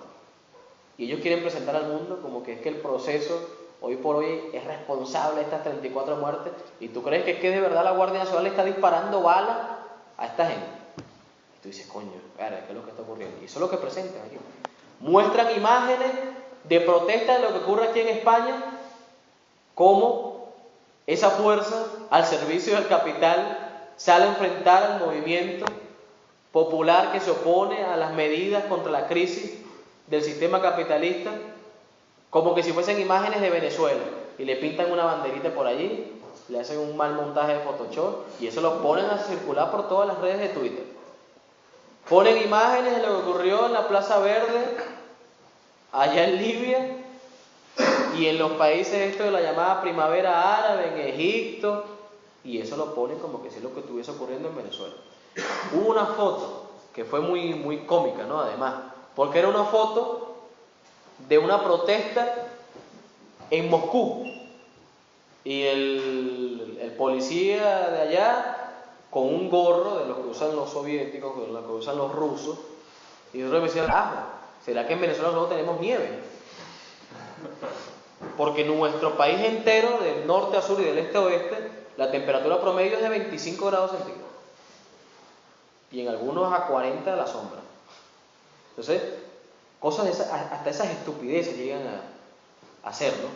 Y ellos quieren presentar al mundo como que es que el proceso hoy por hoy es responsable de estas 34 muertes. ¿Y tú crees que es que de verdad la Guardia Nacional está disparando balas a esta gente? Y tú dices, coño, ¿qué es lo que está ocurriendo? Y eso es lo que presentan aquí. Muestran imágenes de protesta de lo que ocurre aquí en España, como esa fuerza al servicio del capital sale a enfrentar al movimiento popular que se opone a las medidas contra la crisis del sistema capitalista, como que si fuesen imágenes de Venezuela, y le pintan una banderita por allí, le hacen un mal montaje de Photoshop y eso lo ponen a circular por todas las redes de Twitter. Ponen imágenes de lo que ocurrió en la Plaza Verde allá en Libia y en los países de la llamada primavera árabe, en Egipto, y eso lo ponen como que si es lo que estuviese ocurriendo en Venezuela. Hubo una foto que fue muy, muy cómica, ¿no? Además, porque era una foto de una protesta en Moscú y el policía de allá con un gorro de los que usan los soviéticos, de los que usan los rusos, y nosotros me decían, ¿será que en Venezuela nosotros tenemos nieve? Porque en nuestro país entero, del norte a sur y del este a oeste, la temperatura promedio es de 25 grados centígrados. Y en algunos a 40 a la sombra. Entonces, hasta esas estupideces llegan a hacer, ¿no?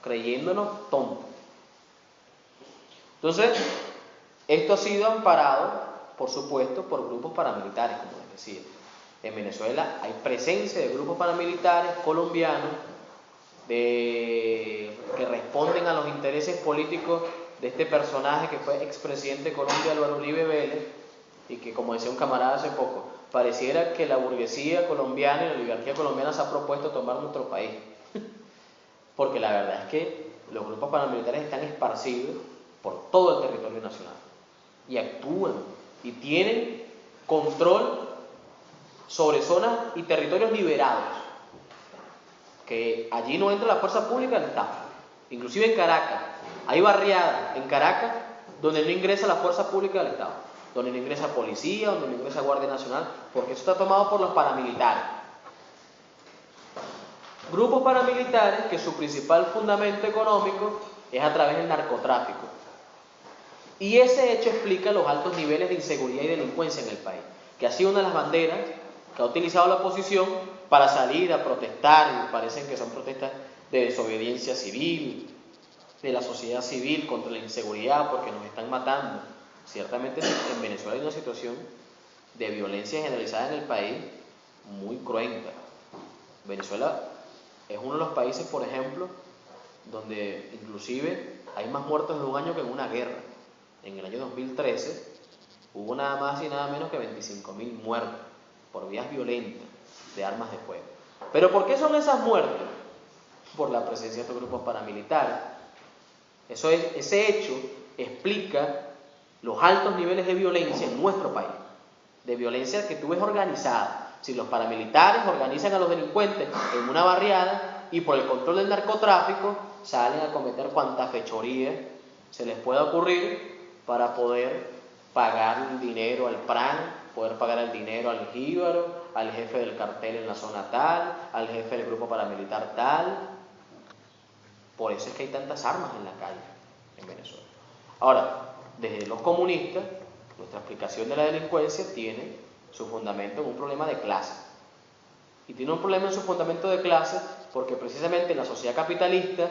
Creyéndonos tontos. Entonces, esto ha sido amparado, por supuesto, por grupos paramilitares, como les decía. En Venezuela hay presencia de grupos paramilitares colombianos que responden a los intereses políticos de este personaje que fue expresidente de Colombia, Álvaro Uribe Vélez, y que, como decía un camarada hace poco, pareciera que la burguesía colombiana y la oligarquía colombiana se ha propuesto tomar nuestro país. Porque la verdad es que los grupos paramilitares están esparcidos por todo el territorio nacional y actúan y tienen control sobre zonas y territorios liberados, que allí no entra la fuerza pública del Estado. Inclusive en Caracas, hay barriadas en Caracas donde no ingresa la fuerza pública del Estado, donde no ingresa policía, donde no ingresa Guardia Nacional, porque eso está tomado por los paramilitares. Grupos paramilitares que su principal fundamento económico es a través del narcotráfico. Y ese hecho explica los altos niveles de inseguridad y delincuencia en el país, que ha sido una de las banderas que ha utilizado la oposición para salir a protestar, y parecen que son protestas de desobediencia civil, de la sociedad civil contra la inseguridad, porque nos están matando. Ciertamente en Venezuela hay una situación de violencia generalizada en el país muy cruenta. Venezuela es uno de los países, por ejemplo, donde inclusive hay más muertos en un año que en una guerra. En el año 2013 hubo nada más y nada menos que 25.000 muertos por vías violentas de armas de fuego. ¿Pero por qué son esas muertes? Por la presencia de estos grupos paramilitares. Ese hecho explica los altos niveles de violencia en nuestro país, de violencia que tú ves organizada. Si los paramilitares organizan a los delincuentes en una barriada y por el control del narcotráfico salen a cometer cuantas fechorías se les pueda ocurrir para poder pagar el dinero al PRAN, poder pagar el dinero al jíbaro, al jefe del cartel en la zona tal, al jefe del grupo paramilitar tal. Por eso es que hay tantas armas en la calle en Venezuela. Ahora, desde los comunistas, nuestra explicación de la delincuencia tiene su fundamento en un problema de clase. Y tiene un problema en su fundamento de clase porque precisamente en la sociedad capitalista,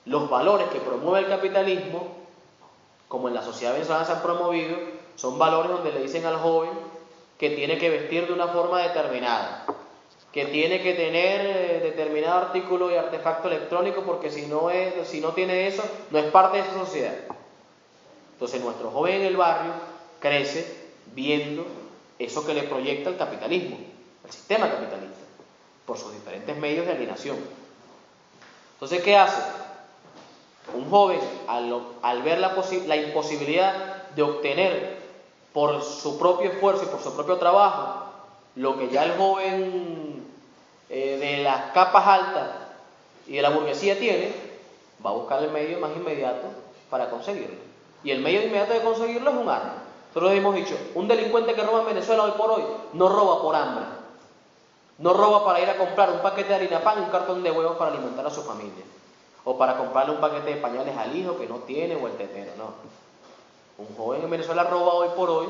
los valores que promueve el capitalismo, como en la sociedad venezolana se han promovido, son valores donde le dicen al joven que tiene que vestir de una forma determinada, que tiene que tener determinado artículo y artefacto electrónico porque si no tiene eso, no es parte de esa sociedad. Entonces nuestro joven en el barrio crece viendo eso que le proyecta el capitalismo, el sistema capitalista, por sus diferentes medios de alienación. Entonces, ¿qué hace? Un joven, al ver la imposibilidad de obtener por su propio esfuerzo y por su propio trabajo lo que ya el joven de las capas altas y de la burguesía tiene, va a buscar el medio más inmediato para conseguirlo. Y el medio inmediato de conseguirlo es un arma. Nosotros hemos dicho, un delincuente que roba en Venezuela hoy por hoy no roba por hambre, no roba para ir a comprar un paquete de harina pan y un cartón de huevos para alimentar a su familia, o para comprarle un paquete de pañales al hijo que no tiene o el tetero, no. Un joven en Venezuela roba hoy por hoy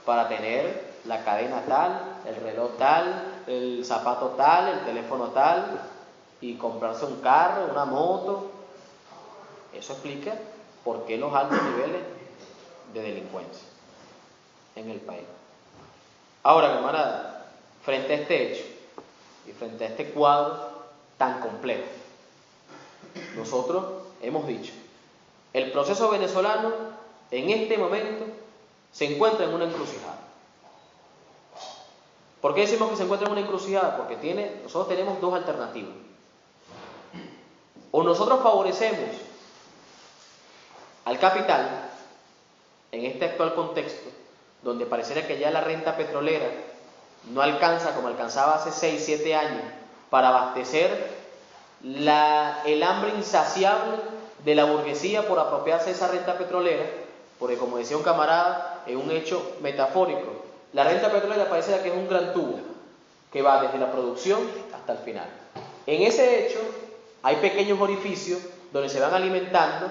para tener la cadena tal, el reloj tal, el zapato tal, el teléfono tal, y comprarse un carro, una moto. Eso explica por qué los altos niveles de delincuencia en el país. Ahora, camarada, frente a este hecho y frente a este cuadro tan complejo, nosotros hemos dicho, el proceso venezolano en este momento se encuentra en una encrucijada. ¿Por qué decimos que se encuentra en una encrucijada? Porque nosotros tenemos dos alternativas. O nosotros favorecemos al capital en este actual contexto, donde pareciera que ya la renta petrolera no alcanza como alcanzaba hace 6, 7 años para abastecer el hambre insaciable de la burguesía por apropiarse de esa renta petrolera, porque como decía un camarada, en un hecho metafórico, la renta petrolera parece que es un gran tubo que va desde la producción hasta el final. En ese hecho hay pequeños orificios donde se van alimentando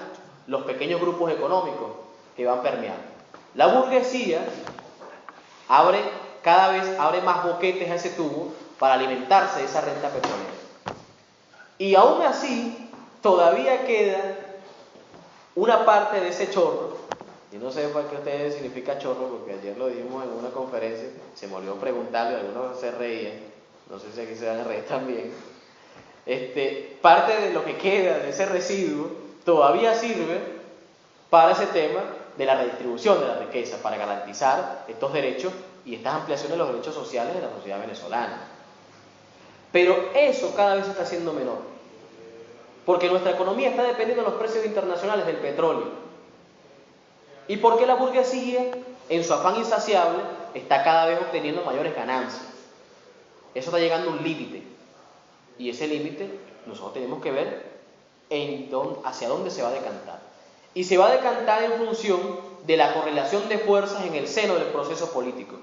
los pequeños grupos económicos que van permeando. La burguesía cada vez abre más boquetes a ese tubo para alimentarse de esa renta petrolera. Y aún así, todavía queda una parte de ese chorro. Y no sé por qué ustedes significa chorro, porque ayer lo dijimos en una conferencia, se me olvidó preguntarle, algunos se reían, no sé si aquí se van a reír también. Parte de lo que queda de ese residuo todavía sirve para ese tema de la redistribución de la riqueza, para garantizar estos derechos y estas ampliaciones de los derechos sociales de la sociedad venezolana. Pero eso cada vez está siendo menor, porque nuestra economía está dependiendo de los precios internacionales del petróleo. ¿Y por qué la burguesía, en su afán insaciable, está cada vez obteniendo mayores ganancias? Eso está llegando a un límite. Y ese límite nosotros tenemos que ver hacia dónde se va a decantar. Y se va a decantar en función de la correlación de fuerzas en el seno del proceso político.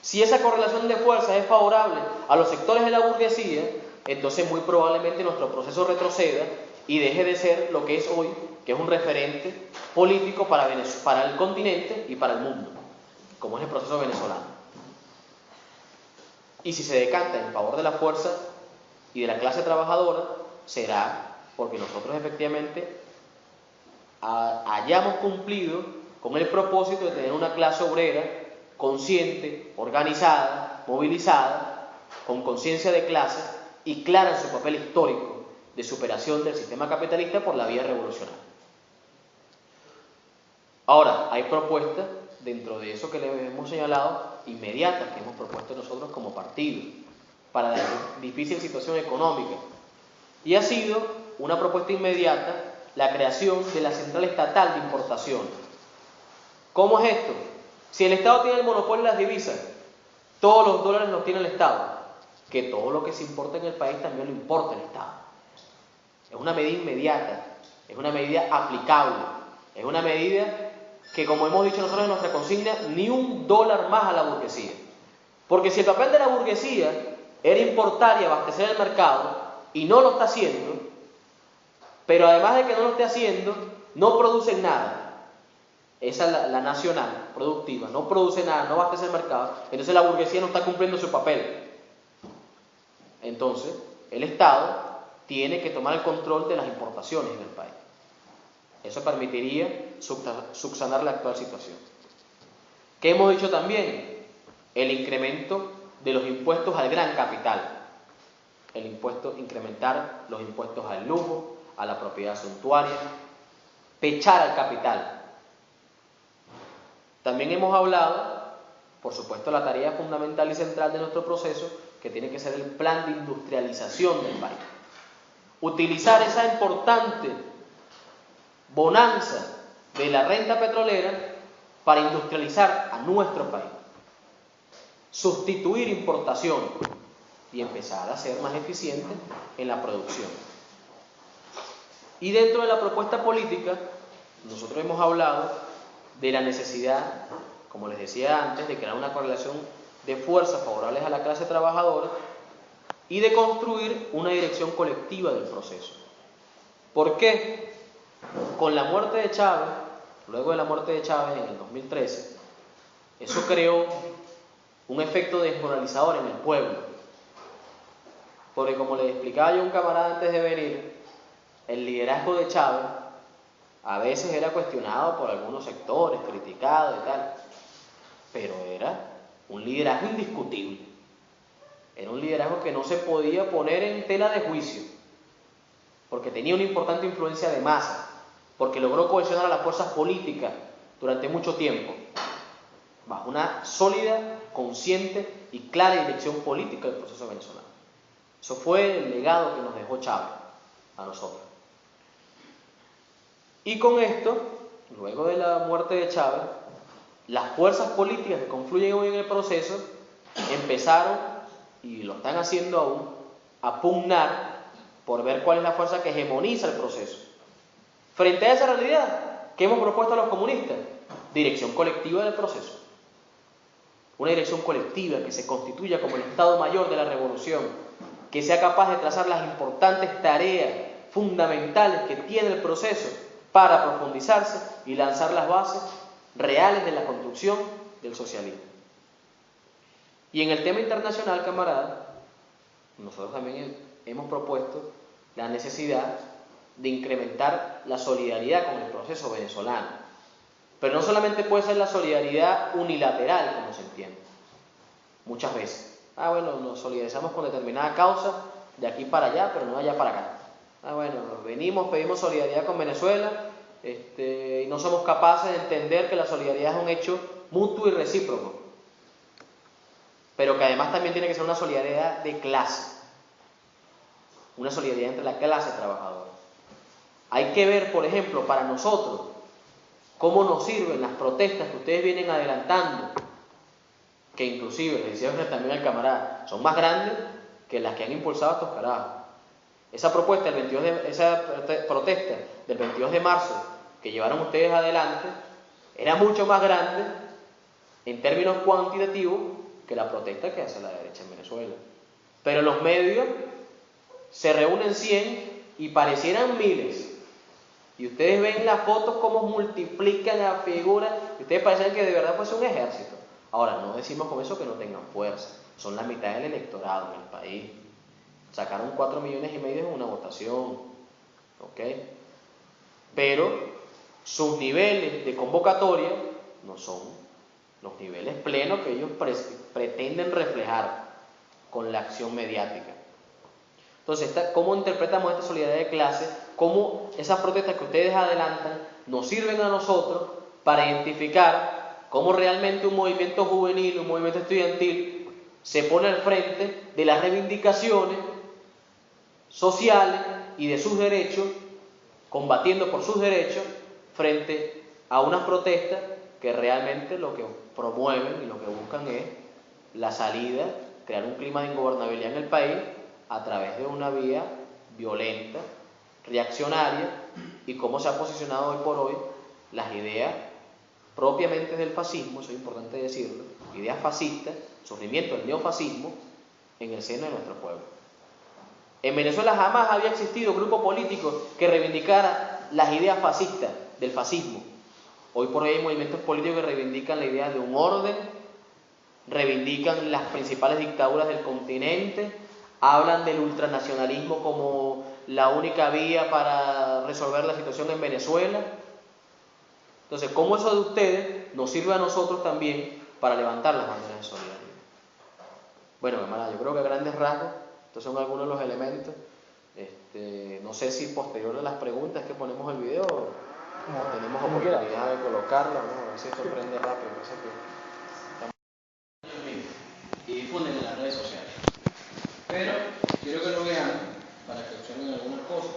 Si esa correlación de fuerzas es favorable a los sectores de la burguesía, entonces muy probablemente nuestro proceso retroceda y deje de ser lo que es hoy, que es un referente político para el continente y para el mundo, como es el proceso venezolano. Y si se decanta en favor de la fuerza y de la clase trabajadora, será porque nosotros efectivamente hayamos cumplido con el propósito de tener una clase obrera consciente, organizada, movilizada, con conciencia de clase y clara en su papel histórico de superación del sistema capitalista por la vía revolucionaria. Ahora, hay propuestas dentro de eso que les hemos señalado, inmediatas que hemos propuesto nosotros como partido para la difícil situación económica. Y ha sido una propuesta inmediata la creación de la Central Estatal de Importación. ¿Cómo es esto? Si el Estado tiene el monopolio de las divisas, todos los dólares los tiene el Estado, que todo lo que se importa en el país también lo importa el Estado. Es una medida inmediata, es una medida aplicable, es una medida que, como hemos dicho nosotros en nuestra consigna, ni un dólar más a la burguesía. Porque si el papel de la burguesía era importar y abastecer el mercado, y no lo está haciendo, pero además de que no lo esté haciendo, no producen nada. Esa es la nacional, productiva, no produce nada, no abastece el mercado, entonces la burguesía no está cumpliendo su papel. Entonces, el Estado tiene que tomar el control de las importaciones en el país. Eso permitiría subsanar la actual situación. ¿Qué hemos dicho también? El incremento de los impuestos al gran capital. Incrementar los impuestos al lujo, a la propiedad suntuaria, pechar al capital. También hemos hablado, por supuesto, la tarea fundamental y central de nuestro proceso, que tiene que ser el plan de industrialización del país. Utilizar esa importante bonanza de la renta petrolera para industrializar a nuestro país. Sustituir importación y empezar a ser más eficiente en la producción. Y dentro de la propuesta política, nosotros hemos hablado de la necesidad, como les decía antes, de crear una correlación de fuerzas favorables a la clase trabajadora y de construir una dirección colectiva del proceso. ¿Por qué? Con la muerte de Chávez, luego de la muerte de Chávez en el 2013, eso creó un efecto desmoralizador en el pueblo. Porque, como les explicaba yo a un camarada antes de venir, el liderazgo de Chávez a veces era cuestionado por algunos sectores, criticado y tal, pero era un liderazgo indiscutible. Era un liderazgo que no se podía poner en tela de juicio, porque tenía una importante influencia de masa, porque logró cohesionar a las fuerzas políticas durante mucho tiempo, bajo una sólida, consciente y clara dirección política del proceso venezolano. Eso fue el legado que nos dejó Chávez a nosotros. Y con esto, luego de la muerte de Chávez, las fuerzas políticas que confluyen hoy en el proceso empezaron, y lo están haciendo aún, a pugnar por ver cuál es la fuerza que hegemoniza el proceso. Frente a esa realidad, ¿qué hemos propuesto a los comunistas? Dirección colectiva del proceso. Una dirección colectiva que se constituya como el Estado Mayor de la revolución, que sea capaz de trazar las importantes tareas fundamentales que tiene el proceso para profundizarse y lanzar las bases reales de la construcción del socialismo. Y en el tema internacional, camarada, nosotros también hemos propuesto la necesidad de incrementar la solidaridad con el proceso venezolano. Pero no solamente puede ser la solidaridad unilateral, como se entiende, muchas veces. Bueno, nos solidarizamos con determinada causa de aquí para allá, pero no allá para acá. Bueno, venimos, pedimos solidaridad con Venezuela, y no somos capaces de entender que la solidaridad es un hecho mutuo y recíproco, pero que además también tiene que ser una solidaridad de clase, una solidaridad entre la clase trabajadora. Hay que ver, por ejemplo, para nosotros, cómo nos sirven las protestas que ustedes vienen adelantando, que inclusive, les decía también al camarada, son más grandes que las que han impulsado estos carajos. Esa protesta del 22 de marzo que llevaron ustedes adelante era mucho más grande en términos cuantitativos que la protesta que hace la derecha en Venezuela. Pero los medios se reúnen 100 y parecieran miles. Y ustedes ven las fotos cómo multiplican la figura y ustedes parecen que de verdad fuese un ejército. Ahora, no decimos con eso que no tengan fuerza. Son la mitad del electorado en el país. Sacaron 4,5 millones en una votación, ¿ok? Pero sus niveles de convocatoria no son los niveles plenos que ellos pretenden reflejar con la acción mediática. Entonces, ¿cómo interpretamos esta solidaridad de clase? ¿Cómo esas protestas que ustedes adelantan nos sirven a nosotros para identificar cómo realmente un movimiento juvenil, un movimiento estudiantil se pone al frente de las reivindicaciones sociales y de sus derechos, combatiendo por sus derechos frente a unas protestas que realmente lo que promueven y lo que buscan es la salida, crear un clima de ingobernabilidad en el país a través de una vía violenta, reaccionaria, y cómo se ha posicionado hoy por hoy las ideas propiamente del fascismo, eso es importante decirlo, ideas fascistas, surgimiento del neofascismo en el seno de nuestro pueblo. En Venezuela jamás había existido un grupo político que reivindicara las ideas fascistas del fascismo. Hoy por hoy hay movimientos políticos que reivindican la idea de un orden, reivindican las principales dictaduras del continente, hablan del ultranacionalismo como la única vía para resolver la situación en Venezuela. Entonces, ¿cómo eso de ustedes nos sirve a nosotros también para levantar las banderas de solidaridad? Bueno, camarada, yo creo que a grandes rasgos, estos son algunos de los elementos. No sé si posterior a las preguntas que ponemos el video tenemos oportunidad de colocarlo, ¿no? A ver si esto prende rápido. Y difunden en las redes sociales. Pero quiero que lo vean para que observen algunas cosas.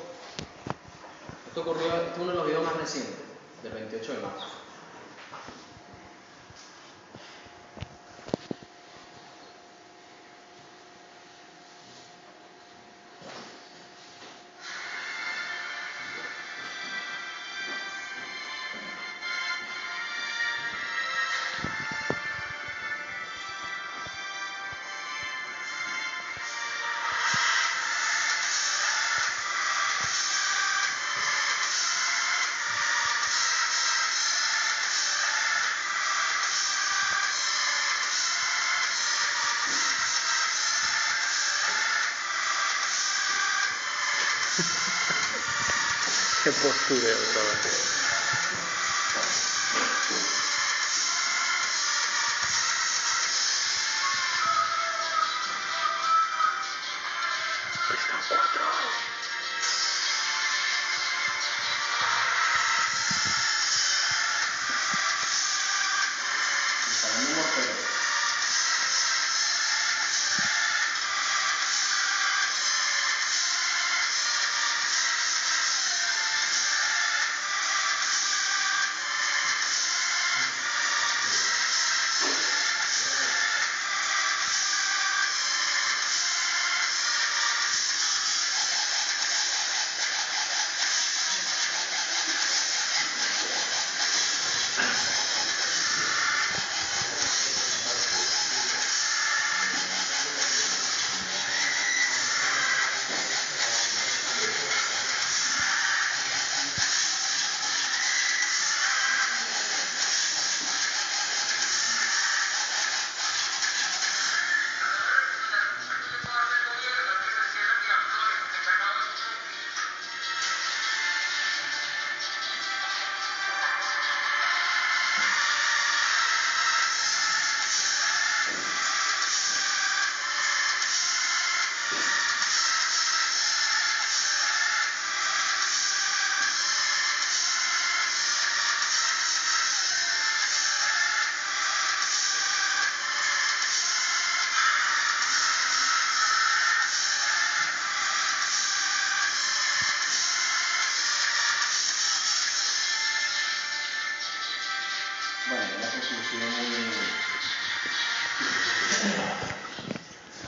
Esto ocurrió, este es uno de los videos más recientes, del 28 de marzo. Qué postureo otra vez.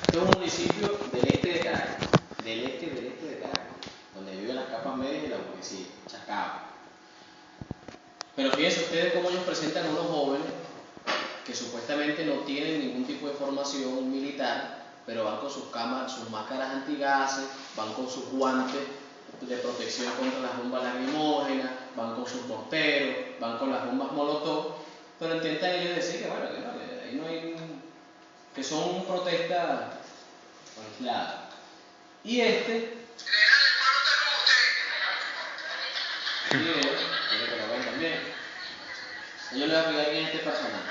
Este es un municipio del este de Caracas, del este de Caracas, donde viven las capas medias y la burguesía, Chacao. Pero fíjense ustedes cómo ellos presentan a unos jóvenes que supuestamente no tienen ningún tipo de formación militar, pero van con sus máscaras antigases, van con sus guantes de protección contra las bombas lacrimógenas, van con sus morteros, van con las bombas molotov, pero intentan ellos decir que bueno, que ahí no hay, que son protestas aisladas. Y video, quiero que lo vean también. Yo les voy a explicar quién es este personaje.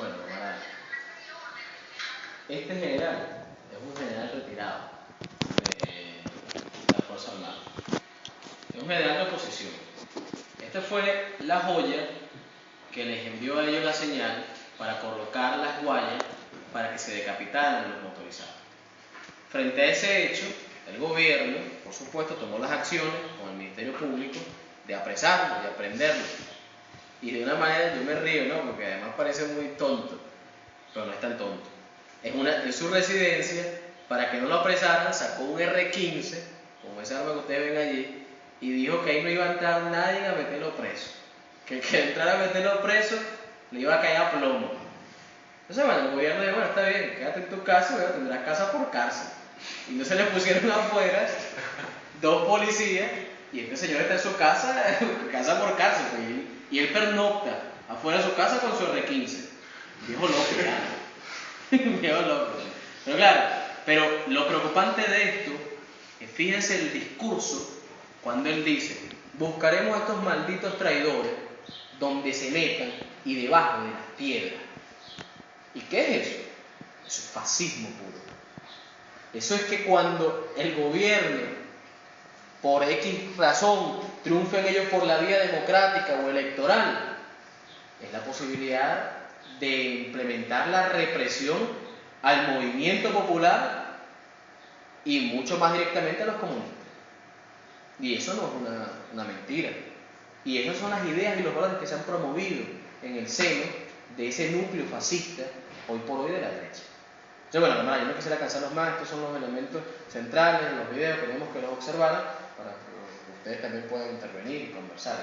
Bueno, camarada, este general es un general retirado de la Fuerza Armada. Es un general de oposición. Esta fue la joya que les envió a ellos la señal para colocar las guayas para que se decapitaran los motorizados. Frente a ese hecho, el gobierno, por supuesto, tomó las acciones con el Ministerio Público de apresarlo, de aprenderlo. Y de una manera, yo me río, ¿no? Porque además parece muy tonto, pero no es tan tonto. En su residencia, para que no lo apresaran, sacó un R-15, como esa arma que ustedes ven allí, y dijo que ahí no iba a entrar nadie a meterlo preso. Que el que entrara a meterlo preso le iba a caer a plomo. Entonces, bueno, el gobierno dijo, bueno, está bien, quédate en tu casa, bueno, tendrás casa por cárcel. Y entonces le pusieron afuera 2 policías, y este señor está en su casa, casa por cárcel, pues, y él pernocta afuera de su casa con su R-15. Viejo loco, viejo loco. Pero claro, pero lo preocupante de esto es, fíjense el discurso cuando él dice, buscaremos a estos malditos traidores donde se metan y debajo de las piedras. ¿Y qué es eso? Eso es fascismo puro. Eso es que cuando el gobierno, por X razón, triunfen ellos por la vía democrática o electoral, es la posibilidad de implementar la represión al movimiento popular y mucho más directamente a los comunistas. Y eso no es una mentira. Y esas son las ideas y los valores que se han promovido en el seno de ese núcleo fascista, hoy por hoy, de la derecha. Entonces, bueno, camarada, yo no quisiera cansarlos más. Estos son los elementos centrales de los videos. Queremos que los observaran para que ustedes también puedan intervenir y conversar.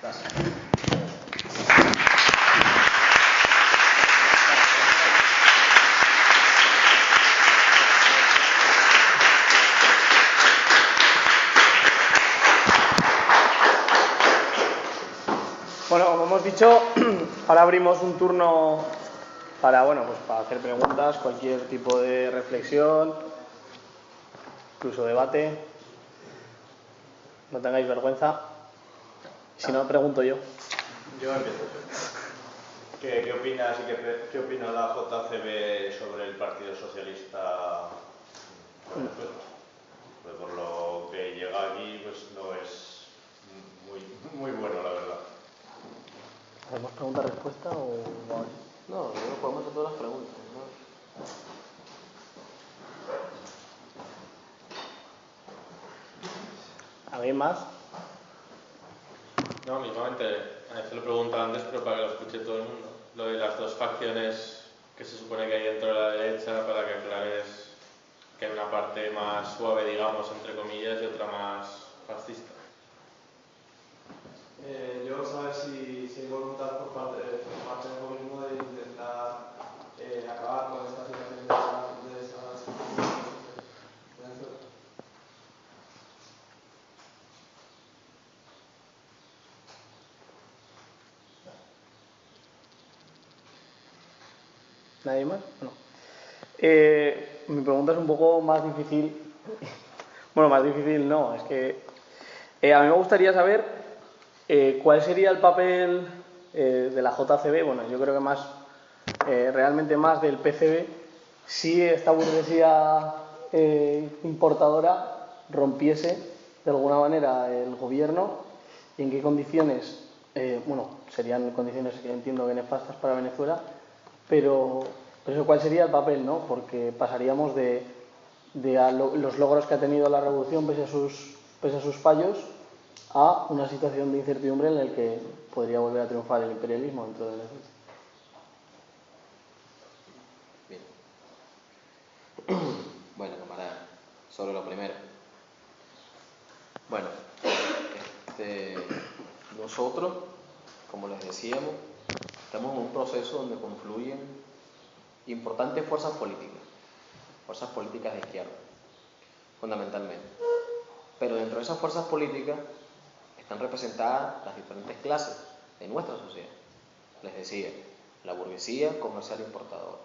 Gracias. Bueno, como hemos dicho, ahora abrimos un turno para, bueno, pues para hacer preguntas, cualquier tipo de reflexión, incluso debate. No tengáis vergüenza. Si no, pregunto yo. Yo empiezo. ¿Qué opinas y qué opina la JCB sobre el Partido Socialista? Pues por lo que llega aquí, pues no es muy bueno, la verdad. ¿Hacemos pregunta-respuesta o...? No, no podemos hacer todas las preguntas, ¿no? ¿Alguien más? No, mismamente, se lo pregunto antes, pero para que lo escuche todo el mundo. Lo de las 2 facciones que se supone que hay dentro de la derecha, para que aclares que hay una parte más suave, digamos, entre comillas, y otra más fascista. Yo saber si hay voluntad por parte del gobierno de intentar acabar con esta situación de esas Venezuela. ¿Nadie más? No. Mi pregunta es un poco más difícil. Bueno, más difícil no, es que a mí me gustaría saber cuál sería el papel de la JCB. Bueno, yo creo que más, realmente más del PCB, si esta burguesía importadora rompiese de alguna manera el gobierno, y en qué condiciones, bueno, serían condiciones que entiendo que nefastas para Venezuela, pero eso, ¿cuál sería el papel, no? Porque pasaríamos de los logros que ha tenido la revolución pese a sus fallos a una situación de incertidumbre en la que podría volver a triunfar el imperialismo dentro de Venezuela. Bien. Bueno, camarada, sobre lo primero. Bueno, nosotros, como les decíamos, estamos en un proceso donde confluyen importantes fuerzas políticas de izquierda, fundamentalmente. Pero dentro de esas fuerzas políticas están representadas las diferentes clases de nuestra sociedad. Les decía, la burguesía comercial importadora,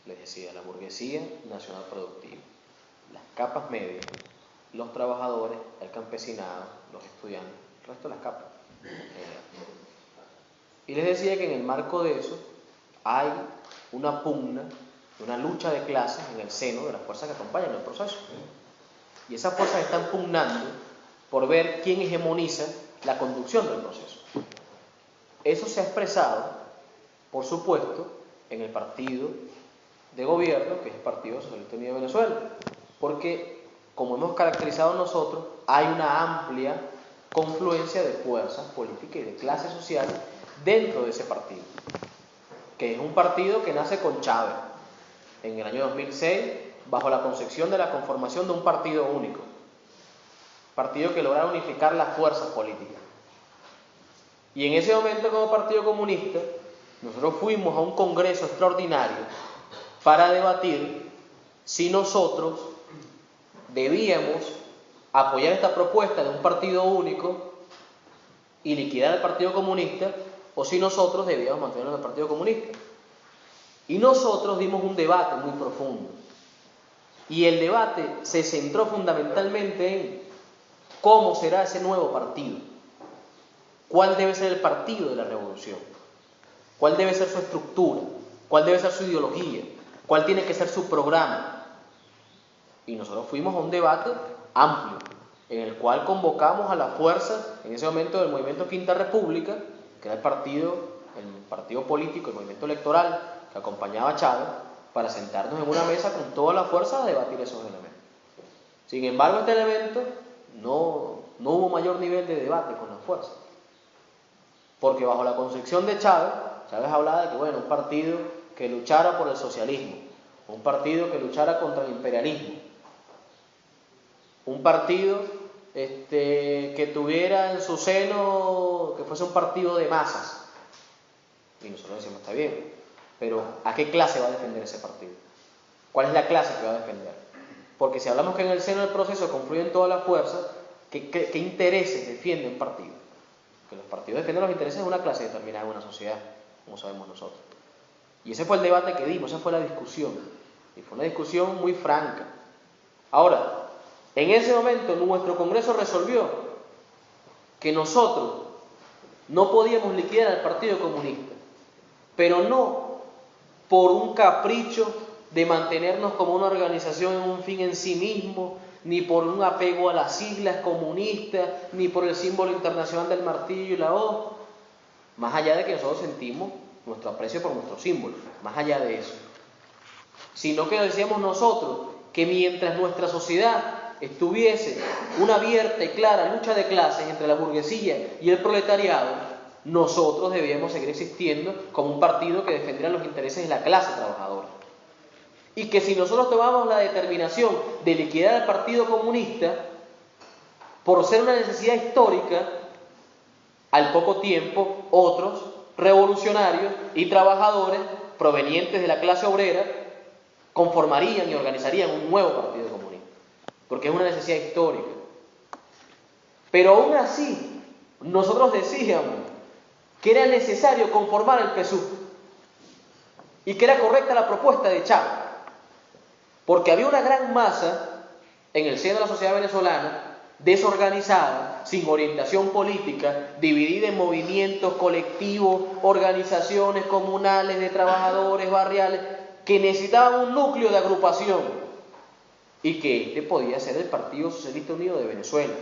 les decía, la burguesía nacional productiva, las capas medias, los trabajadores, el campesinado, los estudiantes, el resto de las capas. Y les decía que en el marco de eso hay una pugna, una lucha de clases en el seno de las fuerzas que acompañan el proceso. Y esas fuerzas están pugnando por ver quién hegemoniza la conducción del proceso. Eso se ha expresado, por supuesto, en el partido de gobierno, que es el Partido Socialista Unido de Venezuela, porque, como hemos caracterizado nosotros, hay una amplia confluencia de fuerzas políticas y de clases sociales dentro de ese partido, que es un partido que nace con Chávez en el año 2006, bajo la concepción de la conformación de un partido único, partido que logra unificar las fuerzas políticas. Y en ese momento, como Partido Comunista, nosotros fuimos a un congreso extraordinario para debatir si nosotros debíamos apoyar esta propuesta de un partido único y liquidar al Partido Comunista, o si nosotros debíamos mantenernos en el Partido Comunista. Y nosotros dimos un debate muy profundo. Y el debate se centró fundamentalmente en cómo será ese nuevo partido. ¿Cuál debe ser el partido de la revolución? ¿Cuál debe ser su estructura? ¿Cuál debe ser su ideología? ¿Cuál tiene que ser su programa? Y nosotros fuimos a un debate amplio, en el cual convocamos a las fuerzas, en ese momento del movimiento Quinta República, que era el partido político, el movimiento electoral que acompañaba a Chávez, para sentarnos en una mesa con todas las fuerzas a debatir esos elementos. Sin embargo, este elemento no hubo mayor nivel de debate con las fuerzas, porque bajo la concepción de Chávez hablaba de que, bueno, un partido que luchara por el socialismo, un partido que luchara contra el imperialismo, un partido que tuviera en su seno, que fuese un partido de masas. Y nosotros decimos, está bien, pero ¿a qué clase va a defender ese partido? ¿Cuál es la clase que va a defender? Porque si hablamos que en el seno del proceso confluyen todas las fuerzas, ¿qué intereses defiende un partido? Que los partidos defienden los intereses de una clase determinada en una sociedad, como sabemos nosotros. Y ese fue el debate que dimos, esa fue la discusión. Y fue una discusión muy franca. Ahora, en ese momento nuestro Congreso resolvió que nosotros no podíamos liquidar al Partido Comunista, pero no por un capricho de mantenernos como una organización en un fin en sí mismo, ni por un apego a las siglas comunistas, ni por el símbolo internacional del martillo y la hoz, más allá de que nosotros sentimos nuestro aprecio por nuestro símbolo, más allá de eso, sino que decíamos nosotros que mientras nuestra sociedad estuviese una abierta y clara lucha de clases entre la burguesía y el proletariado, nosotros debíamos seguir existiendo como un partido que defendiera los intereses de la clase trabajadora. Y que si nosotros tomamos la determinación de liquidar al Partido Comunista, por ser una necesidad histórica, al poco tiempo otros revolucionarios y trabajadores provenientes de la clase obrera conformarían y organizarían un nuevo Partido Comunista, porque es una necesidad histórica. Pero aún así, nosotros decíamos que era necesario conformar el PSUV y que era correcta la propuesta de Chávez, porque había una gran masa en el seno de la sociedad venezolana desorganizada, sin orientación política, dividida en movimientos colectivos, organizaciones comunales de trabajadores barriales, que necesitaban un núcleo de agrupación y que este podía ser el Partido Socialista Unido de Venezuela.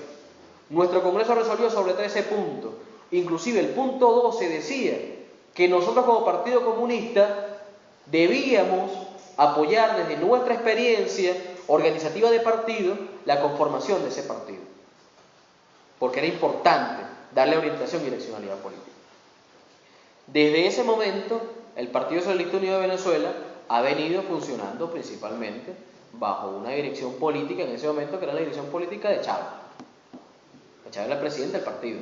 Nuestro Congreso resolvió sobre 13 puntos, inclusive el punto 12 decía que nosotros como Partido Comunista debíamos apoyar desde nuestra experiencia organizativa de partido la conformación de ese partido, porque era importante darle orientación y direccionalidad política. Desde ese momento, el Partido Socialista Unido de Venezuela ha venido funcionando principalmente bajo una dirección política en ese momento que era la dirección política de Chávez. Chávez era el presidente del partido.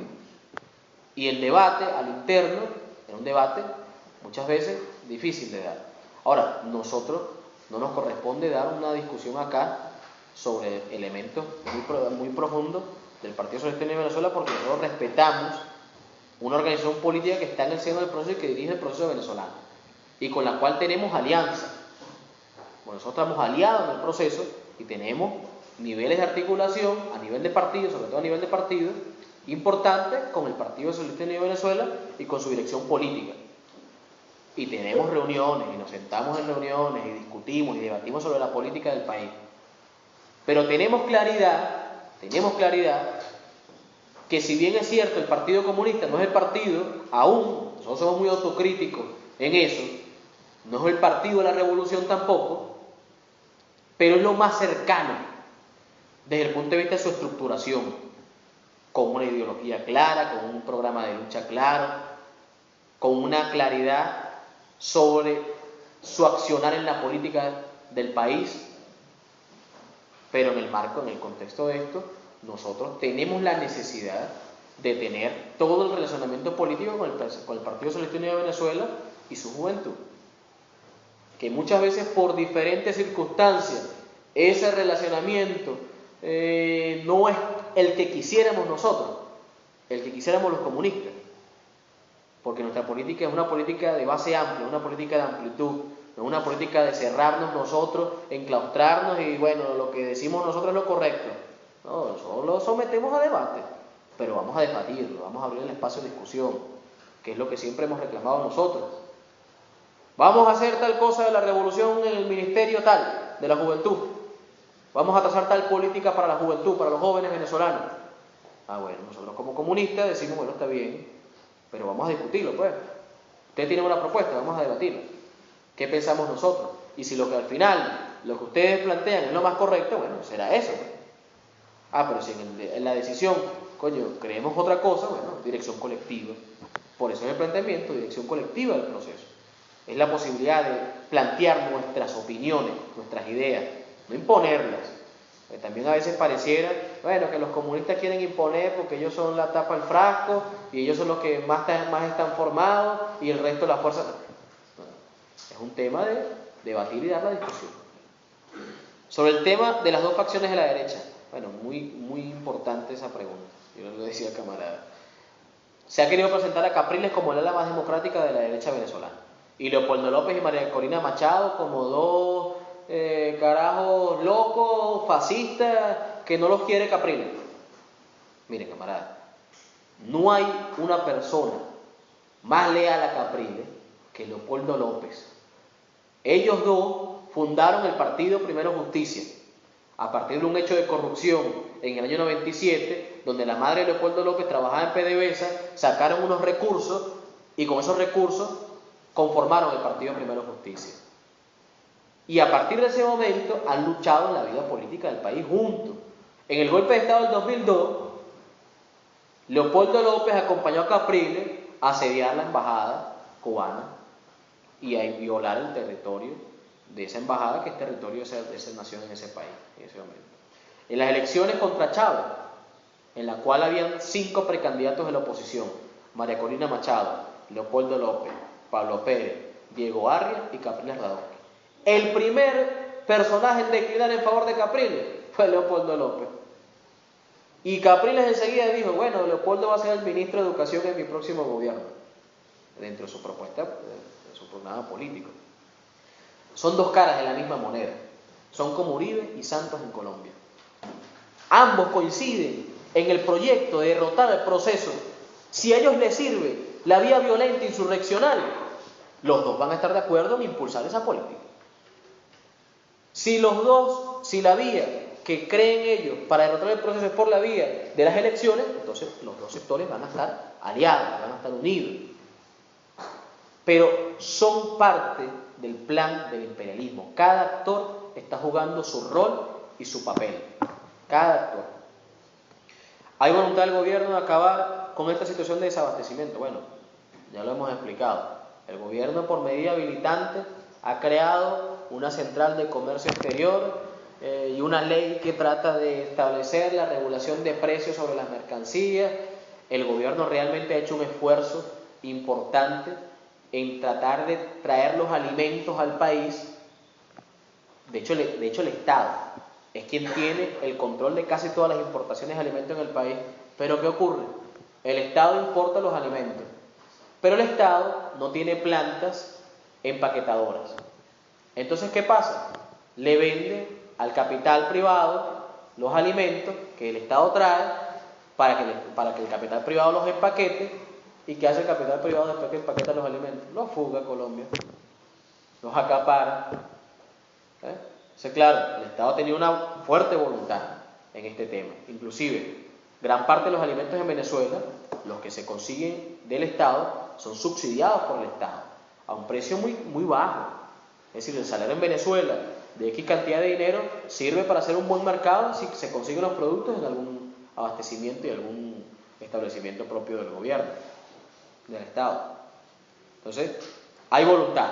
Y el debate al interno era un debate muchas veces difícil de dar. Ahora, nosotros no nos corresponde dar una discusión acá sobre elementos muy profundos del Partido Socialista Unido de Venezuela, porque nosotros respetamos una organización política que está en el seno del proceso y que dirige el proceso venezolano, y con la cual tenemos alianza. Bueno, nosotros estamos aliados en el proceso y tenemos niveles de articulación a nivel de partido, sobre todo a nivel de partido, importante con el Partido Socialista Unido de Venezuela y con su dirección política. Y tenemos reuniones y nos sentamos en reuniones y discutimos y debatimos sobre la política del país. Pero tenemos claridad que si bien es cierto el Partido Comunista no es el partido, aún, nosotros somos muy autocríticos en eso, no es el partido de la revolución tampoco, pero es lo más cercano desde el punto de vista de su estructuración, con una ideología clara, con un programa de lucha claro, con una claridad sobre su accionar en la política del país. Pero en el contexto de esto, nosotros tenemos la necesidad de tener todo el relacionamiento político con el Partido Socialista Unido de Venezuela y su juventud. Que muchas veces por diferentes circunstancias ese relacionamiento no es el que quisiéramos nosotros, el que quisiéramos los comunistas. Porque nuestra política es una política de base amplia, una política de amplitud, no es una política de cerrarnos nosotros, enclaustrarnos y bueno, lo que decimos nosotros es lo correcto. No, nosotros lo sometemos a debate, pero vamos a debatirlo, vamos a abrir el espacio de discusión, que es lo que siempre hemos reclamado nosotros. Vamos a hacer tal cosa de la revolución en el ministerio tal, de la juventud. Vamos a trazar tal política para la juventud, para los jóvenes venezolanos. Bueno, nosotros como comunistas decimos, bueno, está bien, pero vamos a discutirlo, pues. Ustedes tienen una propuesta, vamos a debatirla. ¿Qué pensamos nosotros? Y si lo que al final, lo que ustedes plantean es lo más correcto, bueno, será eso. Pero si en la decisión, creemos otra cosa, bueno, dirección colectiva. Por eso es el planteamiento, dirección colectiva del proceso. Es la posibilidad de plantear nuestras opiniones, nuestras ideas, no imponerlas. También a veces pareciera, que los comunistas quieren imponer porque ellos son la tapa del frasco y ellos son los que más están formados y el resto de la fuerza. Es un tema de debatir y dar la discusión. Sobre el tema de las dos facciones de la derecha, muy importante esa pregunta, yo lo decía al camarada. Se ha querido presentar a Capriles como el ala más democrática de la derecha venezolana y Leopoldo López y María Corina Machado como dos carajos locos, fascistas, que no los quiere Capriles. Miren, camarada, no hay una persona más leal a Capriles que Leopoldo López. Ellos dos fundaron el partido Primero Justicia, a partir de un hecho de corrupción en el año 97, donde la madre de Leopoldo López trabajaba en PDVSA, sacaron unos recursos y con esos recursos conformaron el partido Primero Justicia. Y a partir de ese momento han luchado en la vida política del país juntos. En el golpe de Estado del 2002, Leopoldo López acompañó a Capriles a asediar la embajada cubana y a violar el territorio de esa embajada, que es territorio de esa nación en ese país, en ese momento. En las elecciones contra Chávez, en la cual habían 5 precandidatos de la oposición: María Corina Machado, Leopoldo López, Pablo Pérez, Diego Arria y Capriles Radosky. El primer personaje en declinar en favor de Capriles fue Leopoldo López. Y Capriles enseguida dijo, Leopoldo va a ser el ministro de Educación en mi próximo gobierno, dentro de su propuesta, de su programa político. Son dos caras de la misma moneda. Son como Uribe y Santos en Colombia. Ambos coinciden en el proyecto de derrotar el proceso. Si a ellos les sirve la vía violenta insurreccional, los dos van a estar de acuerdo en impulsar esa política. Si la vía que creen ellos para derrotar el proceso es por la vía de las elecciones, entonces los dos sectores van a estar aliados, van a estar unidos. Pero son parte del plan del imperialismo. Cada actor está jugando su rol y su papel. Cada actor. ¿Hay voluntad del gobierno de acabar con esta situación de desabastecimiento? Ya lo hemos explicado. El gobierno, por medida habilitante, ha creado una central de comercio exterior y una ley que trata de establecer la regulación de precios sobre las mercancías. El gobierno realmente ha hecho un esfuerzo importante en tratar de traer los alimentos al país. De hecho, el Estado es quien tiene el control de casi todas las importaciones de alimentos en el país. Pero ¿qué ocurre? El Estado importa los alimentos, pero el Estado no tiene plantas empaquetadoras. Entonces, ¿qué pasa? Le vende al capital privado los alimentos que el Estado trae para que el capital privado los empaquete. ¿Y qué hace el capital privado después que empaqueta los alimentos? Los fuga a Colombia, los acapara. Entonces, claro, el Estado tenía una fuerte voluntad en este tema. Inclusive, gran parte de los alimentos en Venezuela, los que se consiguen del Estado, son subsidiados por el Estado a un precio muy, muy bajo. Es decir, el salario en Venezuela de X cantidad de dinero sirve para hacer un buen mercado si se consiguen los productos en algún abastecimiento y algún establecimiento propio del gobierno, del Estado. Entonces, hay voluntad,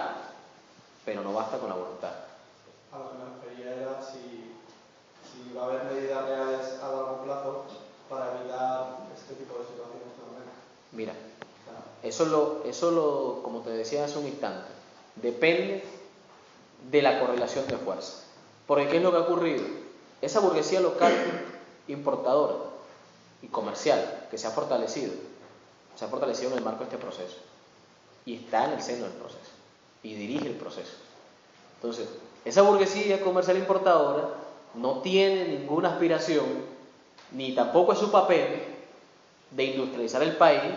pero no basta con la voluntad. A lo que me refería era si va a haber medidas reales a largo plazo para evitar este tipo de situaciones también. Mira, eso como te decía hace un instante, depende de la correlación de fuerza. Porque ¿qué es lo que ha ocurrido? Esa burguesía local importadora y comercial que se ha fortalecido en el marco de este proceso y está en el seno del proceso y dirige el proceso. Entonces, esa burguesía comercial importadora no tiene ninguna aspiración, ni tampoco es su papel, de industrializar el país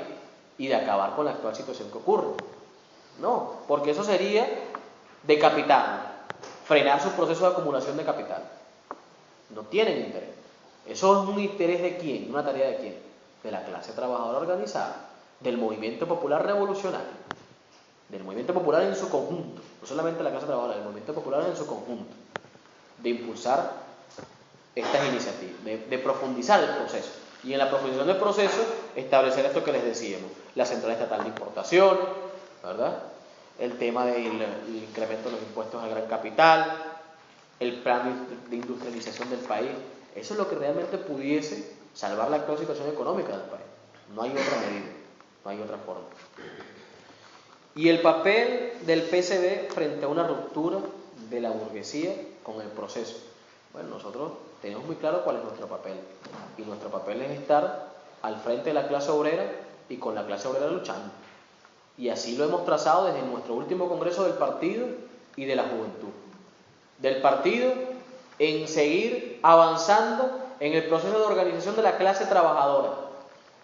y de acabar con la actual situación que ocurre. No, porque eso sería decapitarlo, frenar su proceso de acumulación de capital. No tienen interés. Eso es un interés de quién, una tarea de quién, de la clase trabajadora organizada, del movimiento popular revolucionario, del movimiento popular en su conjunto, no solamente la clase trabajadora, del movimiento popular en su conjunto, de impulsar estas iniciativas, de profundizar el proceso. Y en la profundización del proceso, establecer esto que les decíamos, la central estatal de importaciones, ¿verdad? El tema del incremento de los impuestos al gran capital, el plan de industrialización del país. Eso es lo que realmente pudiese salvar la actual situación económica del país. No hay otra medida, no hay otra forma. Y el papel del PSB frente a una ruptura de la burguesía con el proceso. Bueno, nosotros tenemos muy claro cuál es nuestro papel. Y nuestro papel es estar al frente de la clase obrera y con la clase obrera luchando. Y así lo hemos trazado desde nuestro último congreso del partido y de la juventud. Del partido en seguir avanzando en el proceso de organización de la clase trabajadora.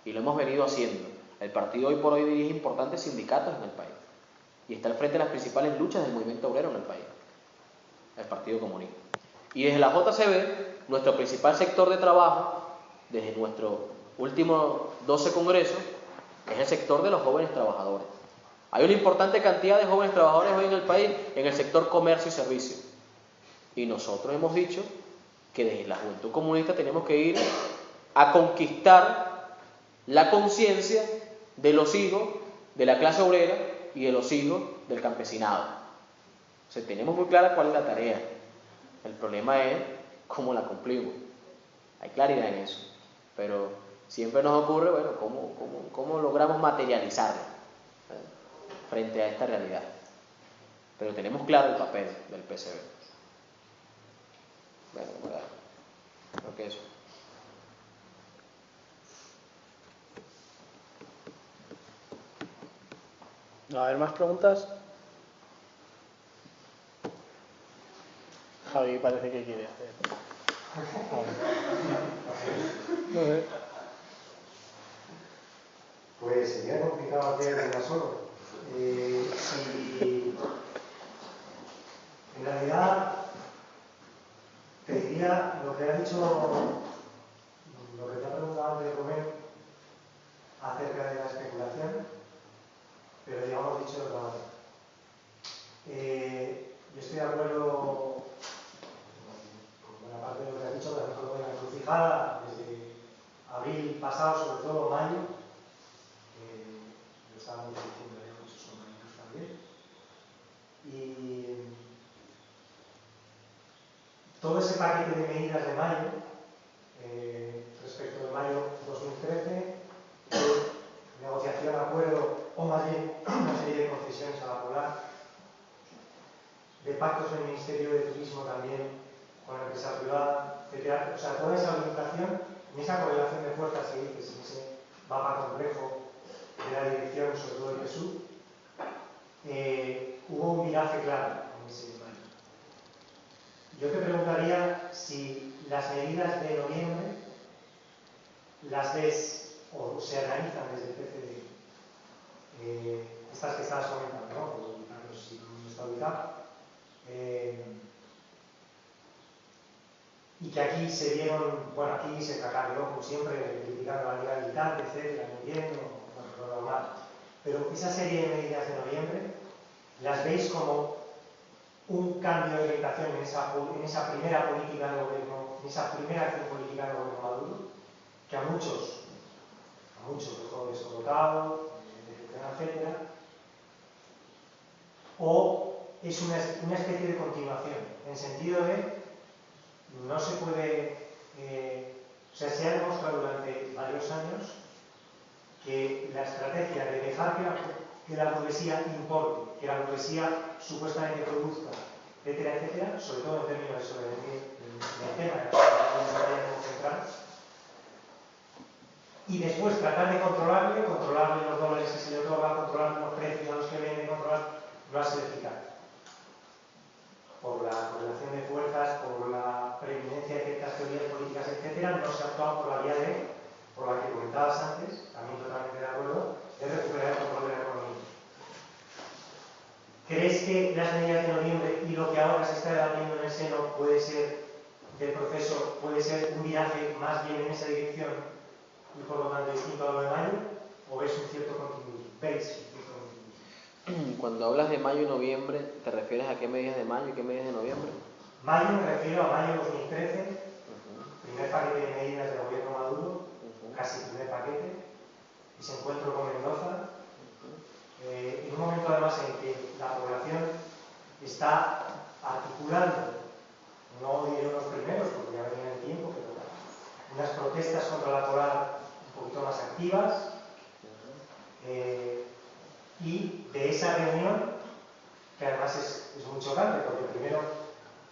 Y lo hemos venido haciendo. El partido hoy por hoy dirige importantes sindicatos en el país. Y está al frente de las principales luchas del movimiento obrero en el país. El Partido Comunista. Y desde la JCB, nuestro principal sector de trabajo, desde nuestro último 12 congresos, es el sector de los jóvenes trabajadores. Hay una importante cantidad de jóvenes trabajadores hoy en el país en el sector comercio y servicio. Y nosotros hemos dicho que desde la Juventud Comunista tenemos que ir a conquistar la conciencia de los hijos de la clase obrera y de los hijos del campesinado. O sea, tenemos muy clara cuál es la tarea. El problema es cómo la cumplimos. Hay claridad en eso. Pero siempre nos ocurre, bueno, cómo logramos materializarlo frente a esta realidad. Pero tenemos claro el papel del PSB. Bueno, creo que eso. ¿Va a haber más preguntas? Javi parece que quiere hacer. No sé. Pues sería complicado hacer una solo. Y en realidad te diría lo que ha dicho, lo que te ha preguntado antes de comer acerca de la especulación, pero ya hemos dicho de otra manera. Yo estoy de acuerdo con buena parte de lo que has dicho, por ejemplo, de la encrucijada, desde abril pasado, sobre todo mayo, lo estábamos diciendo de muchos compañeros también. Y todo ese paquete de medidas de mayo, respecto de mayo 2013, negociación, acuerdo, o más bien una serie de concesiones a la población, de pactos del Ministerio de Turismo también con la empresa privada, etc. O sea, toda esa orientación, en esa correlación de fuerzas que dices, en ese mapa complejo de la dirección, sobre todo el sur, hubo un viraje claro en ese mayo. Yo te preguntaría si las medidas de noviembre las ves o se analizan desde el PCD, estas que estabas comentando, ¿no? No sé si no está ubicado, y que aquí se vieron, bueno, aquí se cacareó como siempre, criticando la liga militante, etcétera, mintiendo, bueno, lo normal. Pero esa serie de medidas de noviembre, ¿las veis como un cambio de orientación en esa primera política de gobierno, en esa primera acción política de gobierno Maduro, que a muchos dejó descolocado, etcétera, o es una especie de continuación, en sentido de no se puede, o sea, se ha demostrado durante varios años que la estrategia de dejar que la burguesía importe, que la burguesía supuestamente produzca, etcétera, etcétera, sobre todo en términos de soberanía del tema de la soberanía central, y después tratar de controlarle los dólares que se le otorga, controlar los precios a los que vende, controlar, no ha sido eficaz. Por la correlación de fuerzas, por la preeminencia de ciertas teorías políticas, etcétera, no se ha actuado por la vía por la que comentabas antes, también totalmente de acuerdo, de recuperar el control de la economía. ¿Crees que las medidas de noviembre y lo que ahora se está debatiendo en el seno puede ser del proceso, puede ser un viraje más bien en esa dirección y por lo tanto distinto a lo de mayo? ¿O ves un cierto continuismo? ¿Veis un cierto continuismo? Cuando hablas de mayo y noviembre, ¿te refieres a qué medidas de mayo y qué medidas de noviembre? Mayo me refiero a mayo 2013, primer paquete de medidas del gobierno Maduro, casi primer paquete, y se encuentro con Mendoza, en un momento además en que la población está articulando, no diré unos primeros porque ya venía el tiempo, pero unas protestas contra la Torá un poquito más activas, y de esa reunión, que además es muy chocante, porque primero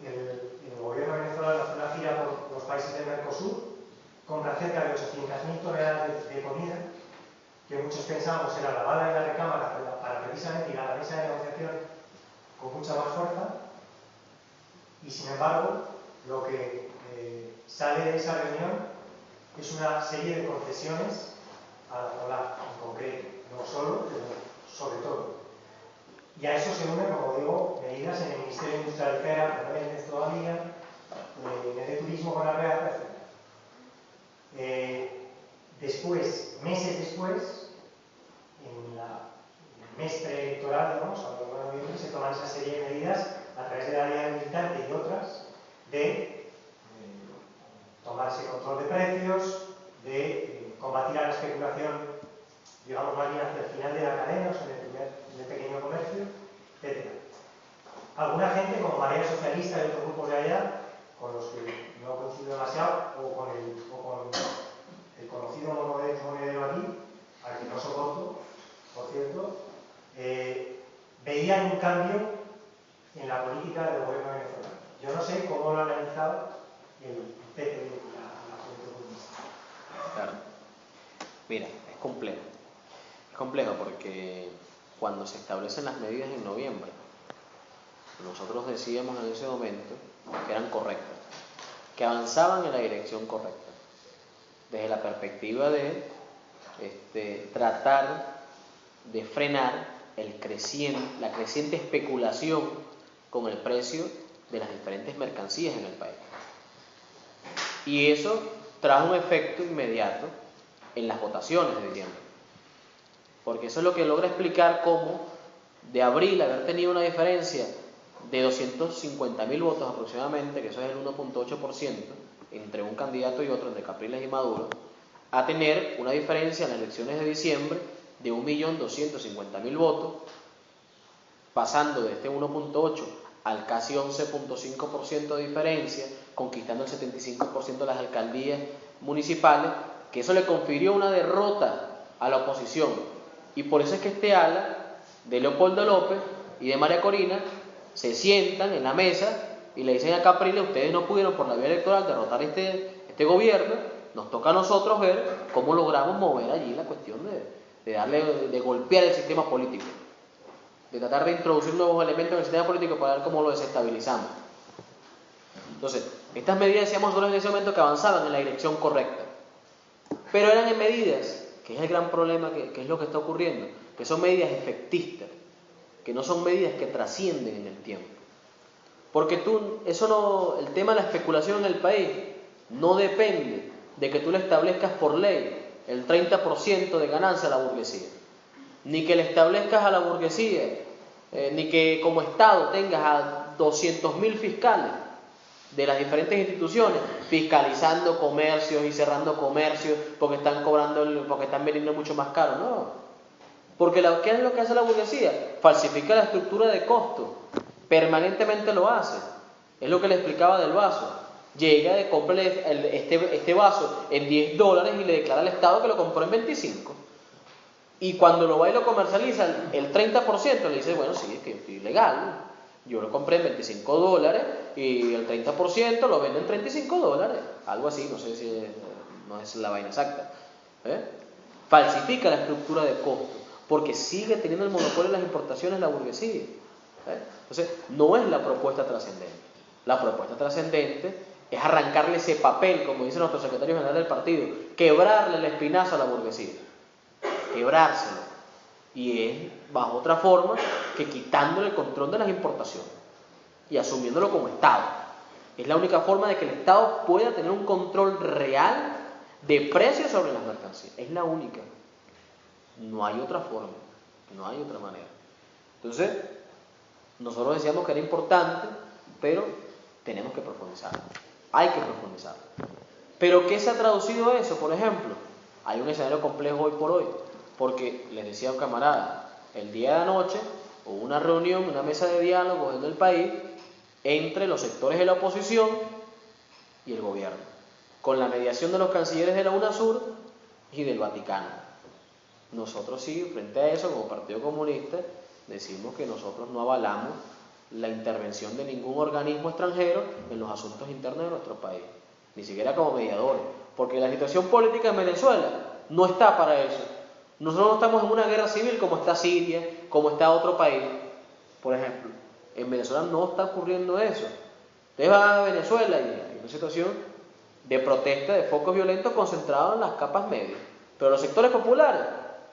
el gobierno venezolano hace una gira por los países del Mercosur, compra cerca de 800.000 toneladas de comida, que muchos pensábamos era la bala en la recámara para precisamente ir a la mesa de negociación con mucha más fuerza, y sin embargo, lo que sale de esa reunión es una serie de concesiones a la Torá en concreto, no solo, pero sobre todo. Y a eso se unen, como digo, medidas en el Ministerio de Industria del CERA, que no hay todavía, en el de turismo con la Real, etc. Después, meses después, en el mes preelectoral, digamos, a lo largo de noviembre, se toman esa serie de medidas a través de la ley militante y otras de tomarse control de precios, de combatir a la especulación, digamos, más bien hacia el final de la cadena, o sea, en el pequeño comercio, etc. Alguna gente, como Marea Socialista y otros grupos de allá, con los que no coincido demasiado, o con el conocido monedero aquí, al que no soporto, por cierto, veían un cambio en la política del gobierno venezolano. Yo no sé cómo lo ha analizado el PPD, la Juventud Comunista. Claro. Mira, es complejo. Es complejo porque cuando se establecen las medidas en noviembre, nosotros decíamos en ese momento que eran correctas, que avanzaban en la dirección correcta, desde la perspectiva de tratar de frenar la creciente especulación con el precio de las diferentes mercancías en el país. Y eso trajo un efecto inmediato en las votaciones de diciembre, porque eso es lo que logra explicar cómo de abril haber tenido una diferencia de 250.000 votos aproximadamente, que eso es el 1.8% entre un candidato y otro, entre Capriles y Maduro, a tener una diferencia en las elecciones de diciembre de 1.250.000 votos, pasando de este 1.8 al casi 11.5% de diferencia, conquistando el 75% de las alcaldías municipales, que eso le confirió una derrota a la oposición. Y por eso es que este ala de Leopoldo López y de María Corina se sientan en la mesa y le dicen a Capriles: ustedes no pudieron por la vía electoral derrotar este gobierno, nos toca a nosotros ver cómo logramos mover allí la cuestión de golpear el sistema político, de tratar de introducir nuevos elementos en el sistema político para ver cómo lo desestabilizamos. Entonces, estas medidas decíamos nosotros en ese momento que avanzaban en la dirección correcta. pero eran en medidas, que es el gran problema que es lo que está ocurriendo, que son medidas efectistas, que no son medidas que trascienden en el tiempo. Porque el tema de la especulación en el país no depende de que tú le establezcas por ley el 30% de ganancia a la burguesía, ni que le establezcas a la burguesía, ni que como Estado tengas a 200.000 fiscales de las diferentes instituciones fiscalizando comercios y cerrando comercios porque están porque están vendiendo mucho más caro. No, porque ¿qué es lo que hace la burguesía? Falsifica la estructura de costo, permanentemente lo hace. Es lo que le explicaba del vaso. Llega y compra este vaso en $10 y le declara al Estado que lo compró en 25. Y cuando lo va y lo comercializa, el 30% le dice, bueno, sí, es que es ilegal. Yo lo compré en $25 y el 30% lo vende en $35. Algo así, no sé si no es la vaina exacta. Falsifica la estructura de costo porque sigue teniendo el monopolio de las importaciones la burguesía. Entonces, no es la propuesta trascendente. La propuesta trascendente es arrancarle ese papel, como dice nuestro secretario general del partido, quebrarle el espinazo a la burguesía, quebrárselo, y es bajo otra forma que quitándole el control de las importaciones y asumiéndolo como Estado. Es la única forma de que el Estado pueda tener un control real de precios sobre las mercancías. Es la única. No hay otra forma, no hay otra manera. Entonces, nosotros decíamos que era importante, pero tenemos que profundizar. Hay que profundizar. ¿Pero qué se ha traducido eso? Por ejemplo, hay un escenario complejo hoy por hoy, porque les decía a un camarada, el día de anoche hubo una reunión, una mesa de diálogo en el país entre los sectores de la oposición y el gobierno, con la mediación de los cancilleres de la UNASUR y del Vaticano. Nosotros sí, frente a eso, como Partido Comunista, decimos que nosotros no avalamos la intervención de ningún organismo extranjero en los asuntos internos de nuestro país, ni siquiera como mediadores, porque la situación política en Venezuela no está para eso. Nosotros no estamos en una guerra civil como está Siria, como está otro país, por ejemplo. En Venezuela no está ocurriendo eso. Ustedes van a Venezuela y hay una situación de protesta, de focos violentos concentrados en las capas medias, pero los sectores populares,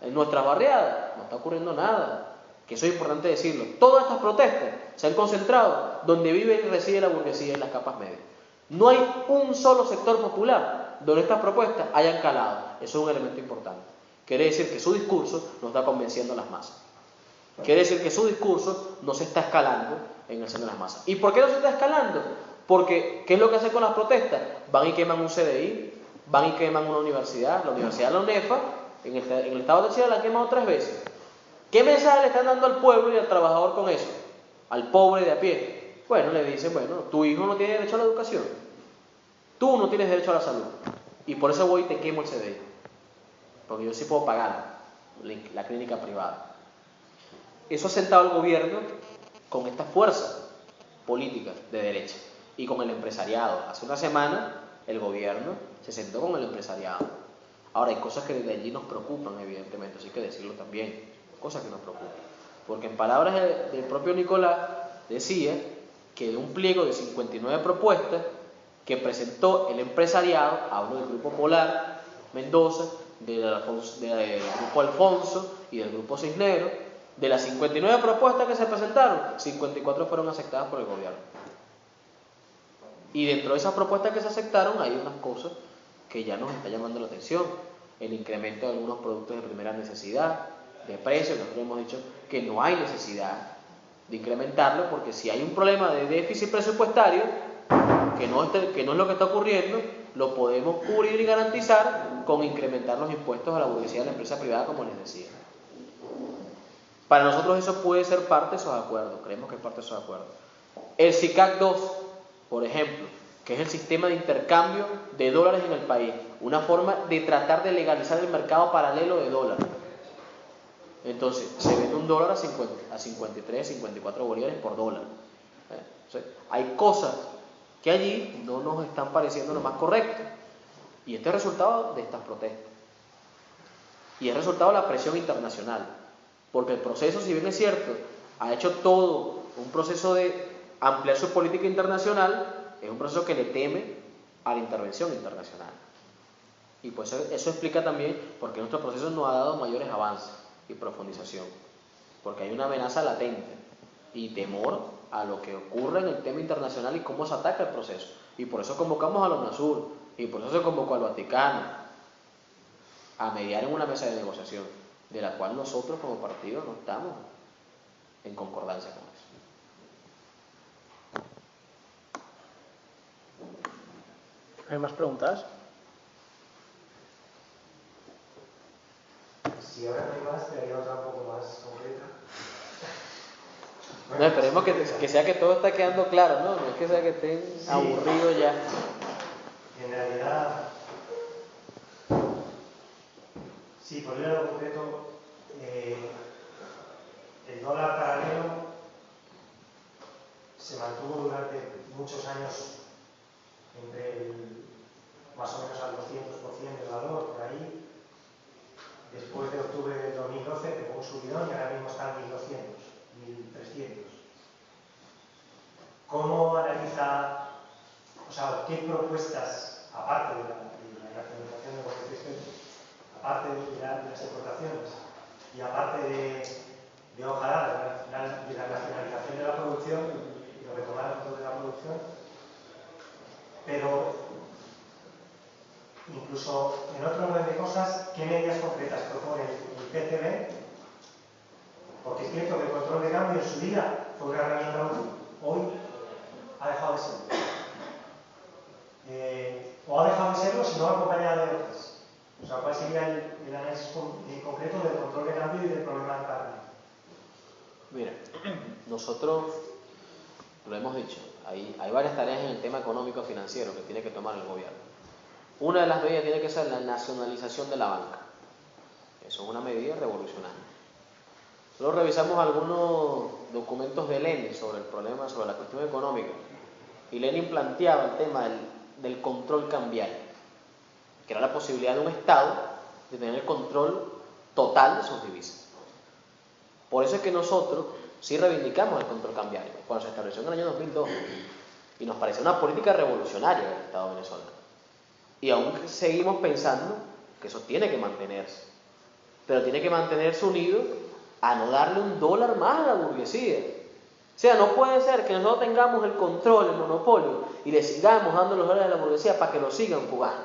en nuestras barriadas, no está ocurriendo nada. Que eso es importante decirlo. Todas estas protestas se han concentrado donde vive y reside la burguesía en las capas medias. No hay un solo sector popular donde estas propuestas hayan calado. Eso es un elemento importante. Quiere decir que su discurso no está convenciendo a las masas. Quiere decir que su discurso no se está escalando en el seno de las masas. ¿Y por qué no se está escalando? Porque, ¿qué es lo que hacen con las protestas? Van y queman un CDI, van y queman una universidad. La Universidad de la UNEFA, en el estado de Chile, la han quemado 3 veces. ¿Qué mensaje le están dando al pueblo y al trabajador con eso? Al pobre de a pie. Bueno, le dicen, bueno, tu hijo no tiene derecho a la educación. Tú no tienes derecho a la salud. Y por eso voy y te quemo el CDI. Porque yo sí puedo pagar la clínica privada. Eso ha sentado el gobierno con estas fuerzas políticas de derecha y con el empresariado. Hace una semana el gobierno se sentó con el empresariado. Ahora hay cosas que desde allí nos preocupan, evidentemente, así que decirlo también. Cosas que nos preocupan. Porque en palabras del propio Nicolás decía que de un pliego de 59 propuestas que presentó el empresariado, hablo del Grupo Polar Mendoza, del Grupo Alfonso y del Grupo Cisneros, de las 59 propuestas que se presentaron, 54 fueron aceptadas por el gobierno. Y dentro de esas propuestas que se aceptaron hay unas cosas que ya nos está llamando la atención. El incremento de algunos productos de primera necesidad, de precio. Nosotros hemos dicho que no hay necesidad de incrementarlo porque si hay un problema de déficit presupuestario, que no es lo que está ocurriendo, lo podemos cubrir y garantizar con incrementar los impuestos a la burguesía de la empresa privada, como les decía. Para nosotros eso puede ser parte de esos acuerdos, creemos que es parte de esos acuerdos. El SICAC 2, por ejemplo, que es el sistema de intercambio de dólares en el país, una forma de tratar de legalizar el mercado paralelo de dólares. Entonces, se vende un dólar a 53, 54 bolívares por dólar. Entonces, hay cosas que allí no nos están pareciendo lo más correcto. Y este es resultado de estas protestas. Y es resultado de la presión internacional. Porque el proceso, si bien es cierto, ha hecho todo un proceso de ampliar su política internacional, es un proceso que le teme a la intervención internacional. Y pues eso explica también por qué nuestro proceso no ha dado mayores avances y profundización. Porque hay una amenaza latente y temor a lo que ocurre en el tema internacional y cómo se ataca el proceso. Y por eso convocamos a la UNASUR, y por eso se convocó al Vaticano a mediar en una mesa de negociación, de la cual nosotros como partido no estamos en concordancia con eso. ¿Hay más preguntas? Si ahora no hay más, te haría otra un poco más concreta. No, esperemos que sea que todo está quedando claro, ¿no? No es que sea que estén aburridos ya. En realidad, sí, por ir a lo concreto, el dólar paralelo se mantuvo durante muchos años entre más o menos al 200% del valor, por ahí. Después de octubre del 2012 pegó un subidón y ahora mismo está en 1.200, 1.300. ¿Cómo analiza, o sea, qué propuestas, aparte de la nacionalización de vuestros expertos, aparte de las exportaciones y aparte de ojalá de la nacionalización de la producción y lo retomar el control de la producción, pero incluso en otro orden de cosas, ¿qué medidas concretas propone el PCB? Porque es cierto que el control de cambio en su día fue una herramienta útil. Hoy ha dejado de serlo. O ha dejado de serlo si no acompañado de otras. O sea, ¿cuál sería el análisis concreto del control de cambio y del problema de carne? Mira, nosotros lo hemos dicho, hay varias tareas en el tema económico financiero que tiene que tomar el gobierno. Una de las medidas tiene que ser la nacionalización de la banca. Eso es una medida revolucionaria. Nosotros revisamos algunos documentos de Lenin sobre el problema, sobre la cuestión económica, y Lenin planteaba el tema del control cambiario, que era la posibilidad de un Estado de tener el control total de sus divisas. Por eso es que nosotros sí reivindicamos el control cambiario, cuando se estableció en el año 2002, y nos parece una política revolucionaria del Estado venezolano. Y aún seguimos pensando que eso tiene que mantenerse, pero tiene que mantenerse unido a no darle un dólar más a la burguesía. O sea, no puede ser que nosotros tengamos el control, el monopolio, y le sigamos dando los dólares a la burguesía para que lo sigan jugando,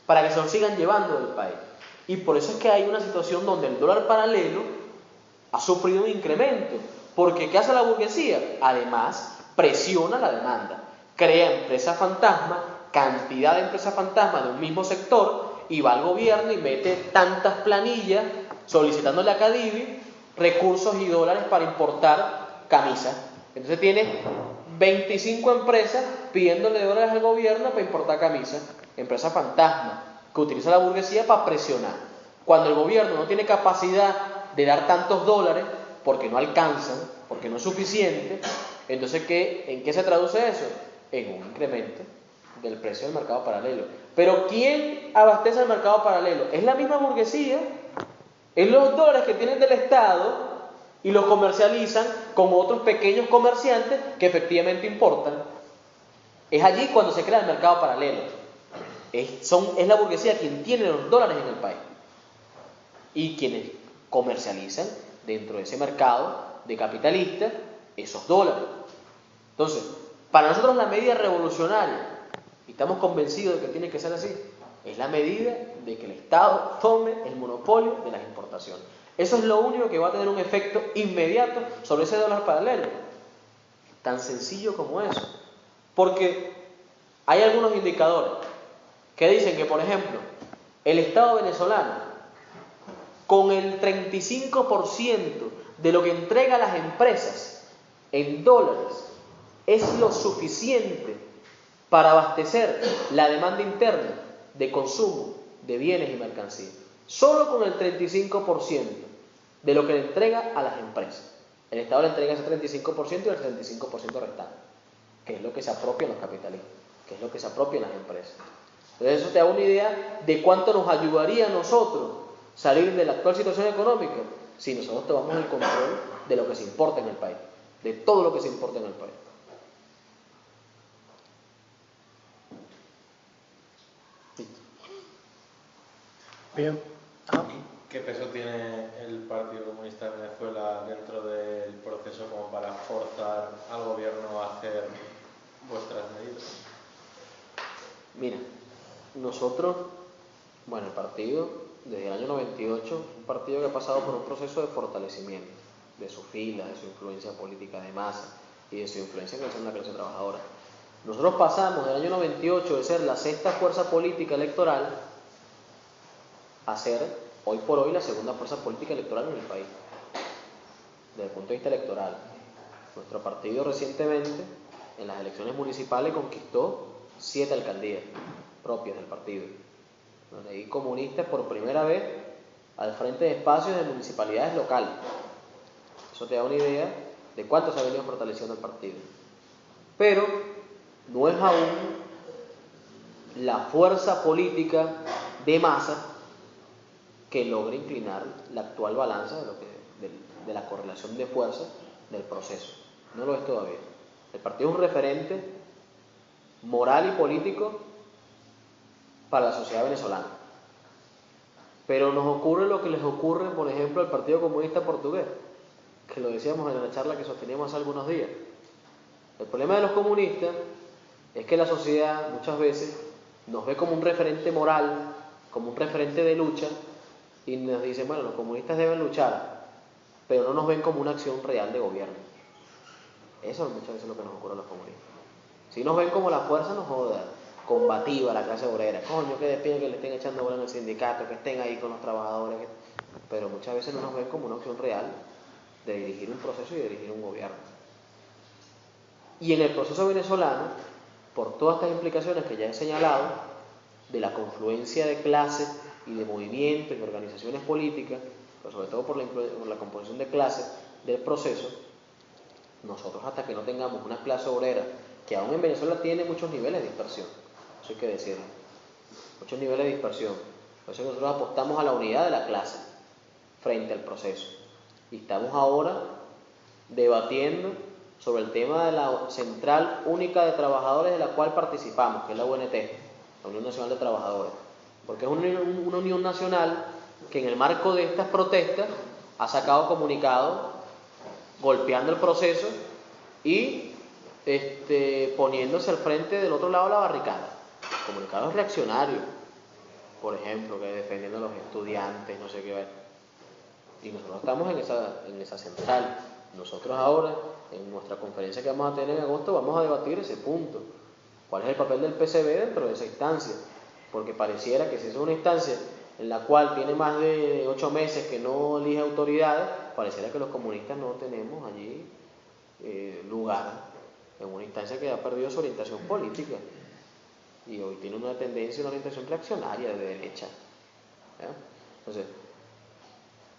para que se lo sigan llevando del país. Y por eso es que hay una situación donde el dólar paralelo ha sufrido un incremento, porque ¿qué hace la burguesía? Además, presiona la demanda, crea empresas fantasma, cantidad de empresas fantasmas de un mismo sector, y va al gobierno y mete tantas planillas solicitándole a Cadivi recursos y dólares para importar camisas. Entonces tiene 25 empresas pidiéndole dólares al gobierno para importar camisas, empresas fantasmas que utiliza la burguesía para presionar. Cuando el gobierno no tiene capacidad de dar tantos dólares porque no alcanzan, porque no es suficiente, entonces ¿en qué se traduce eso? En un incremento del precio del mercado paralelo. Pero ¿quién abastece el mercado paralelo? Es la misma burguesía, es los dólares que tienen del Estado y los comercializan con otros pequeños comerciantes que efectivamente importan. Es allí cuando se crea el mercado paralelo. Es la burguesía quien tiene los dólares en el país y quienes comercializan dentro de ese mercado de capitalistas esos dólares. Entonces, para nosotros la medida revolucionaria, y estamos convencidos de que tiene que ser así, es la medida de que el Estado tome el monopolio de las importaciones. Eso es lo único que va a tener un efecto inmediato sobre ese dólar paralelo. Tan sencillo como eso. Porque hay algunos indicadores que dicen que, por ejemplo, el Estado venezolano, con el 35% de lo que entrega a las empresas en dólares, es lo suficiente para abastecer la demanda interna de consumo de bienes y mercancías. Solo con el 35% de lo que le entrega a las empresas. El Estado le entrega ese 35% y el 35% restante, que es lo que se apropian los capitalistas, que es lo que se apropian las empresas. Entonces eso te da una idea de cuánto nos ayudaría a nosotros salir de la actual situación económica si nosotros tomamos el control de lo que se importa en el país, de todo lo que se importa en el país. Bien. ¿Qué peso tiene el Partido Comunista de Venezuela dentro del proceso como para forzar al gobierno a hacer vuestras medidas? Mira, nosotros, bueno, el partido, desde el año 98, un partido que ha pasado por un proceso de fortalecimiento de su fila, de su influencia política de masa y de su influencia en la clase trabajadora. Nosotros pasamos del año 98 de ser la sexta fuerza política electoral a ser, hoy por hoy, la segunda fuerza política electoral en el país, desde el punto de vista electoral. Nuestro partido recientemente, en las elecciones municipales, conquistó 7 alcaldías propias del partido, donde hay comunistas por primera vez al frente de espacios de municipalidades locales. Eso te da una idea de cuánto se ha venido fortaleciendo el partido. Pero no es aún la fuerza política de masa que logre inclinar la actual balanza de la correlación de fuerzas del proceso. No lo es todavía. El partido es un referente moral y político para la sociedad venezolana. Pero nos ocurre lo que les ocurre, por ejemplo, al Partido Comunista Portugués, que lo decíamos en la charla que sosteníamos hace algunos días. El problema de los comunistas es que la sociedad muchas veces nos ve como un referente moral, como un referente de lucha, y nos dice, bueno, los comunistas deben luchar, pero no nos ven como una acción real de gobierno. Eso es muchas veces lo que nos ocurre a los comunistas. Si nos ven como la fuerza, nos joda, combativa, la clase obrera, coño, que despiden, que le estén echando bola en el sindicato, que estén ahí con los trabajadores, pero muchas veces no nos ven como una opción real de dirigir un proceso y de dirigir un gobierno. Y en el proceso venezolano, por todas estas implicaciones que ya he señalado, de la confluencia de clases y de movimientos y organizaciones políticas, pero sobre todo por la composición de clases del proceso, nosotros hasta que no tengamos una clase obrera, que aún en Venezuela tiene muchos niveles de dispersión, eso hay que decirlo, muchos niveles de dispersión, por eso nosotros apostamos a la unidad de la clase frente al proceso, y estamos ahora debatiendo sobre el tema de la Central Única de Trabajadores de la cual participamos, que es la UNT, la Unión Nacional de Trabajadores, porque es una unión nacional que en el marco de estas protestas ha sacado comunicados golpeando el proceso y poniéndose al frente del otro lado de la barricada, comunicados reaccionarios, por ejemplo, que defendiendo a los estudiantes, no sé qué, y nosotros estamos en esa central. Nosotros ahora, en nuestra conferencia que vamos a tener en agosto, vamos a debatir ese punto. ¿Cuál es el papel del PCB dentro de esa instancia? Porque pareciera que si es una instancia en la cual tiene más de 8 meses que no elige autoridades, pareciera que los comunistas no tenemos allí lugar en una instancia que ha perdido su orientación política y hoy tiene una tendencia, una orientación reaccionaria de derecha. ¿Ya? Entonces,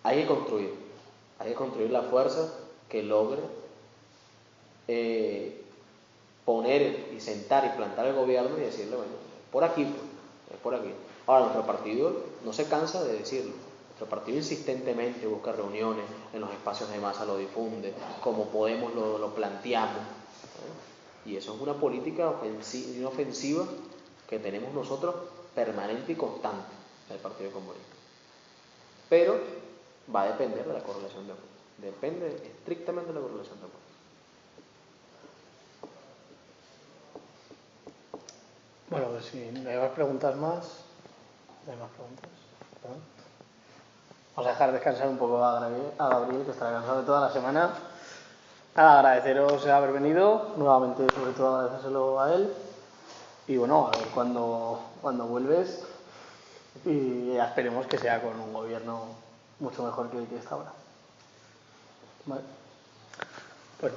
hay que construir la fuerza que logre poner y sentar y plantar el gobierno y decirle, bueno, por aquí, pues, es por aquí. Ahora, nuestro partido no se cansa de decirlo. Nuestro partido insistentemente busca reuniones, en los espacios de masa lo difunde, como podemos lo planteamos. Y eso es una política ofensiva que tenemos nosotros permanente y constante del Partido Comunista. Pero va a depender de la correlación de fuerzas. Depende estrictamente de la correlación de fuerzas. Bueno, pues si no hay más preguntas más, no hay más preguntas. ¿Perdón? Vamos a dejar descansar un poco a Gabriel, que estará cansado de toda la semana. Nada, agradeceros el haber venido, nuevamente sobre todo agradecérselo a él. Y bueno, a ver cuando vuelves y ya esperemos que sea con un gobierno mucho mejor que el que está ahora. Vale. Bueno.